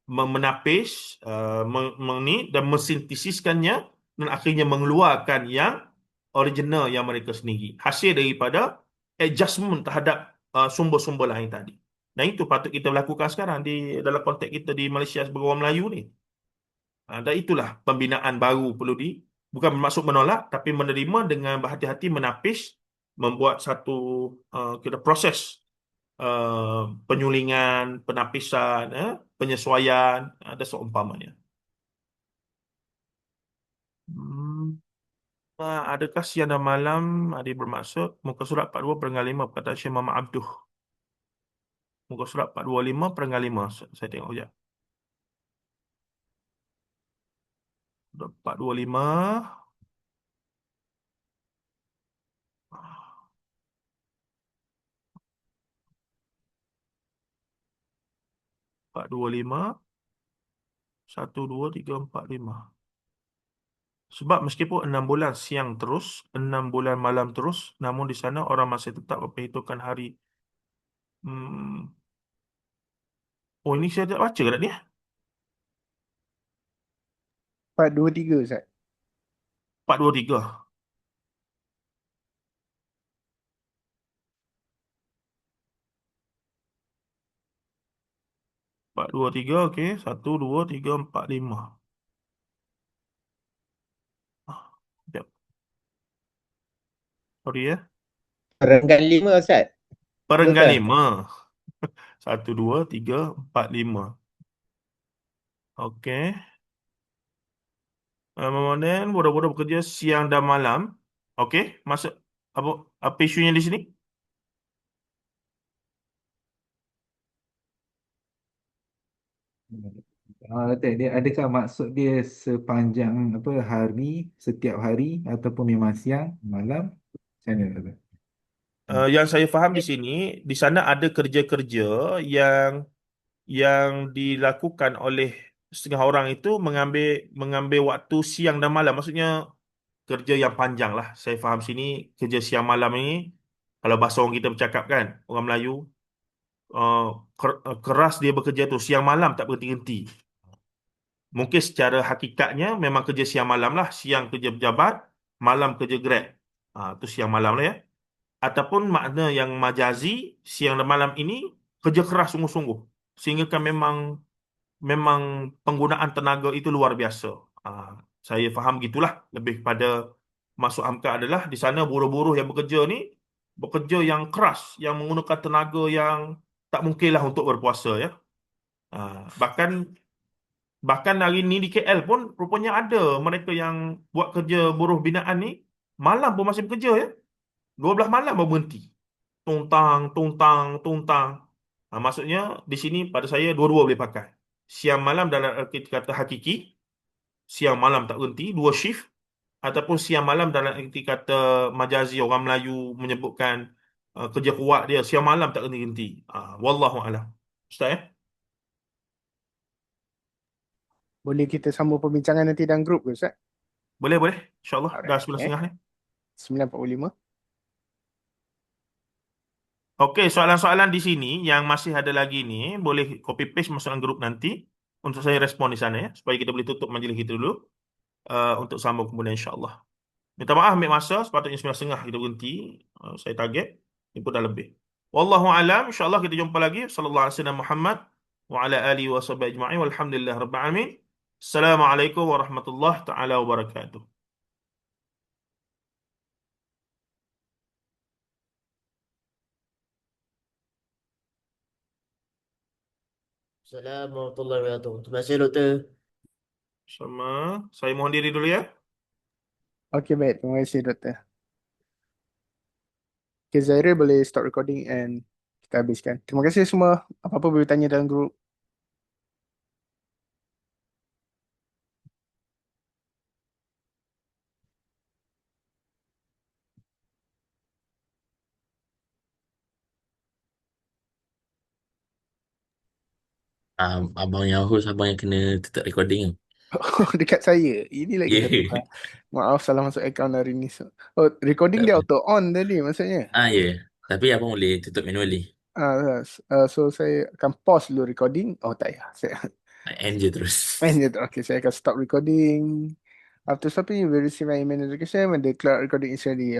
menapis, dan mesintesiskannya, dan akhirnya mengeluarkan yang original yang mereka sendiri. Hasil daripada adjustment terhadap sumber-sumber lain tadi. Dan itu patut kita lakukan sekarang dalam konteks kita di Malaysia sebagai orang Melayu ni. Dan itulah pembinaan baru perlu bukan bermaksud menolak, tapi menerima dengan berhati-hati menapis, membuat satu kita proses penyulingan, penapisan, penyesuaian, ada seumpamanya. Hmm, adakah siang dan malam ada bermaksud muka surat 42 perenggan 5 perkataan Syekh Muhammad Abduh. Muka surat 425 perenggan 5. Saya tengok sekejap. 425. 425. 1, 2, 3, 4, 5. Sebab meskipun 6 bulan siang terus, 6 bulan malam terus, namun di sana orang masih tetap memperhitungkan hari. Hmm. Oh, ini saya tak baca kat ni. 423 Ustaz. 423. 423, okey. 1, 2, 3, 4, 5. Sekejap. Sorry ya. Perenggan 5 Ustaz. Perenggan Betul. 5. 1, 2, 3, 4, 5. Okey. Kemudian bodoh-bodoh bekerja siang dan malam. Okey. Masuk apa isunya di sini? Dia adakah maksud dia sepanjang apa hari, setiap hari ataupun memang siang, malam? Macam mana tu? Yang saya faham di sini, di sana ada kerja-kerja yang dilakukan oleh setengah orang itu mengambil waktu siang dan malam. Maksudnya kerja yang panjang lah. Saya faham sini kerja siang malam ini Kalau bahasa orang kita bercakap kan, orang Melayu, keras dia bekerja tu, siang malam tak berhenti-henti. Mungkin secara hakikatnya memang kerja siang malam lah. Siang kerja pejabat, malam kerja Grab. Tu siang malam lah ya. Ataupun makna yang majazi, siang dan malam ini kerja keras sungguh-sungguh. Sehingga kan memang penggunaan tenaga itu luar biasa. Saya faham gitulah. Lebih pada masuk Hamka adalah di sana buruh-buruh yang bekerja yang keras, yang menggunakan tenaga yang tak mungkinlah untuk berpuasa ya. Bahkan bahkan hari ni di KL pun rupanya ada mereka yang buat kerja buruh binaan ni malam pun masih bekerja ya. 12 malam baru berhenti. Tungtang, tungtang, tungtang. Maksudnya di sini pada saya dua-dua boleh pakai. Siang malam dalam erti kata hakiki, siang malam tak berhenti, dua shift. Ataupun siang malam dalam erti kata majazi, orang Melayu menyebutkan kerja kuat dia, siang malam tak berhenti-henti. Wallahu alam. Ustaz ya? Boleh kita sambung perbincangan nanti dalam grup ke Ustaz? Boleh, boleh. InsyaAllah. Dah Alright. 11.30 ni. 9.45. Okey, soalan-soalan di sini yang masih ada lagi ni, boleh copy paste masuk dalam grup nanti untuk saya respon di sana ya, supaya kita boleh tutup majlis kita dulu untuk sambung kemudian insyaAllah. Minta maaf ambil masa, sepatutnya 9.30 kita berhenti. Saya target, ini pun dah lebih. Wallahu alam, insyaAllah kita jumpa lagi. Sallallahu alaihi wasallam Muhammad wa ala alihi wa sahbihi ajma'in walhamdulillah rabbil alamin. Assalamualaikum warahmatullahi taala wabarakatuh. Assalamualaikum warahmatullahi wabarakatuh. Terima kasih doktor. Sama, saya mohon diri dulu ya. Okey, baik. Terima kasih Doktor. Okay, Zairil boleh stop recording and kita habiskan. Terima kasih semua. Apa-apa boleh tanya dalam grup. Abang yang host, abang yang kena tutup recording. Dekat saya. Ini lagi Ya. satu hal. Maaf, salah masuk account hari ni. Oh, recording Tak dia apa. auto on tadi maksudnya. Ya. Tapi abang boleh tutup manually. So saya akan pause dulu recording. Oh, tak payah. Saya End je terus. main je tu. Okay, saya akan stop recording. After stopping, you will receive an email notification when the cloud recording is ready.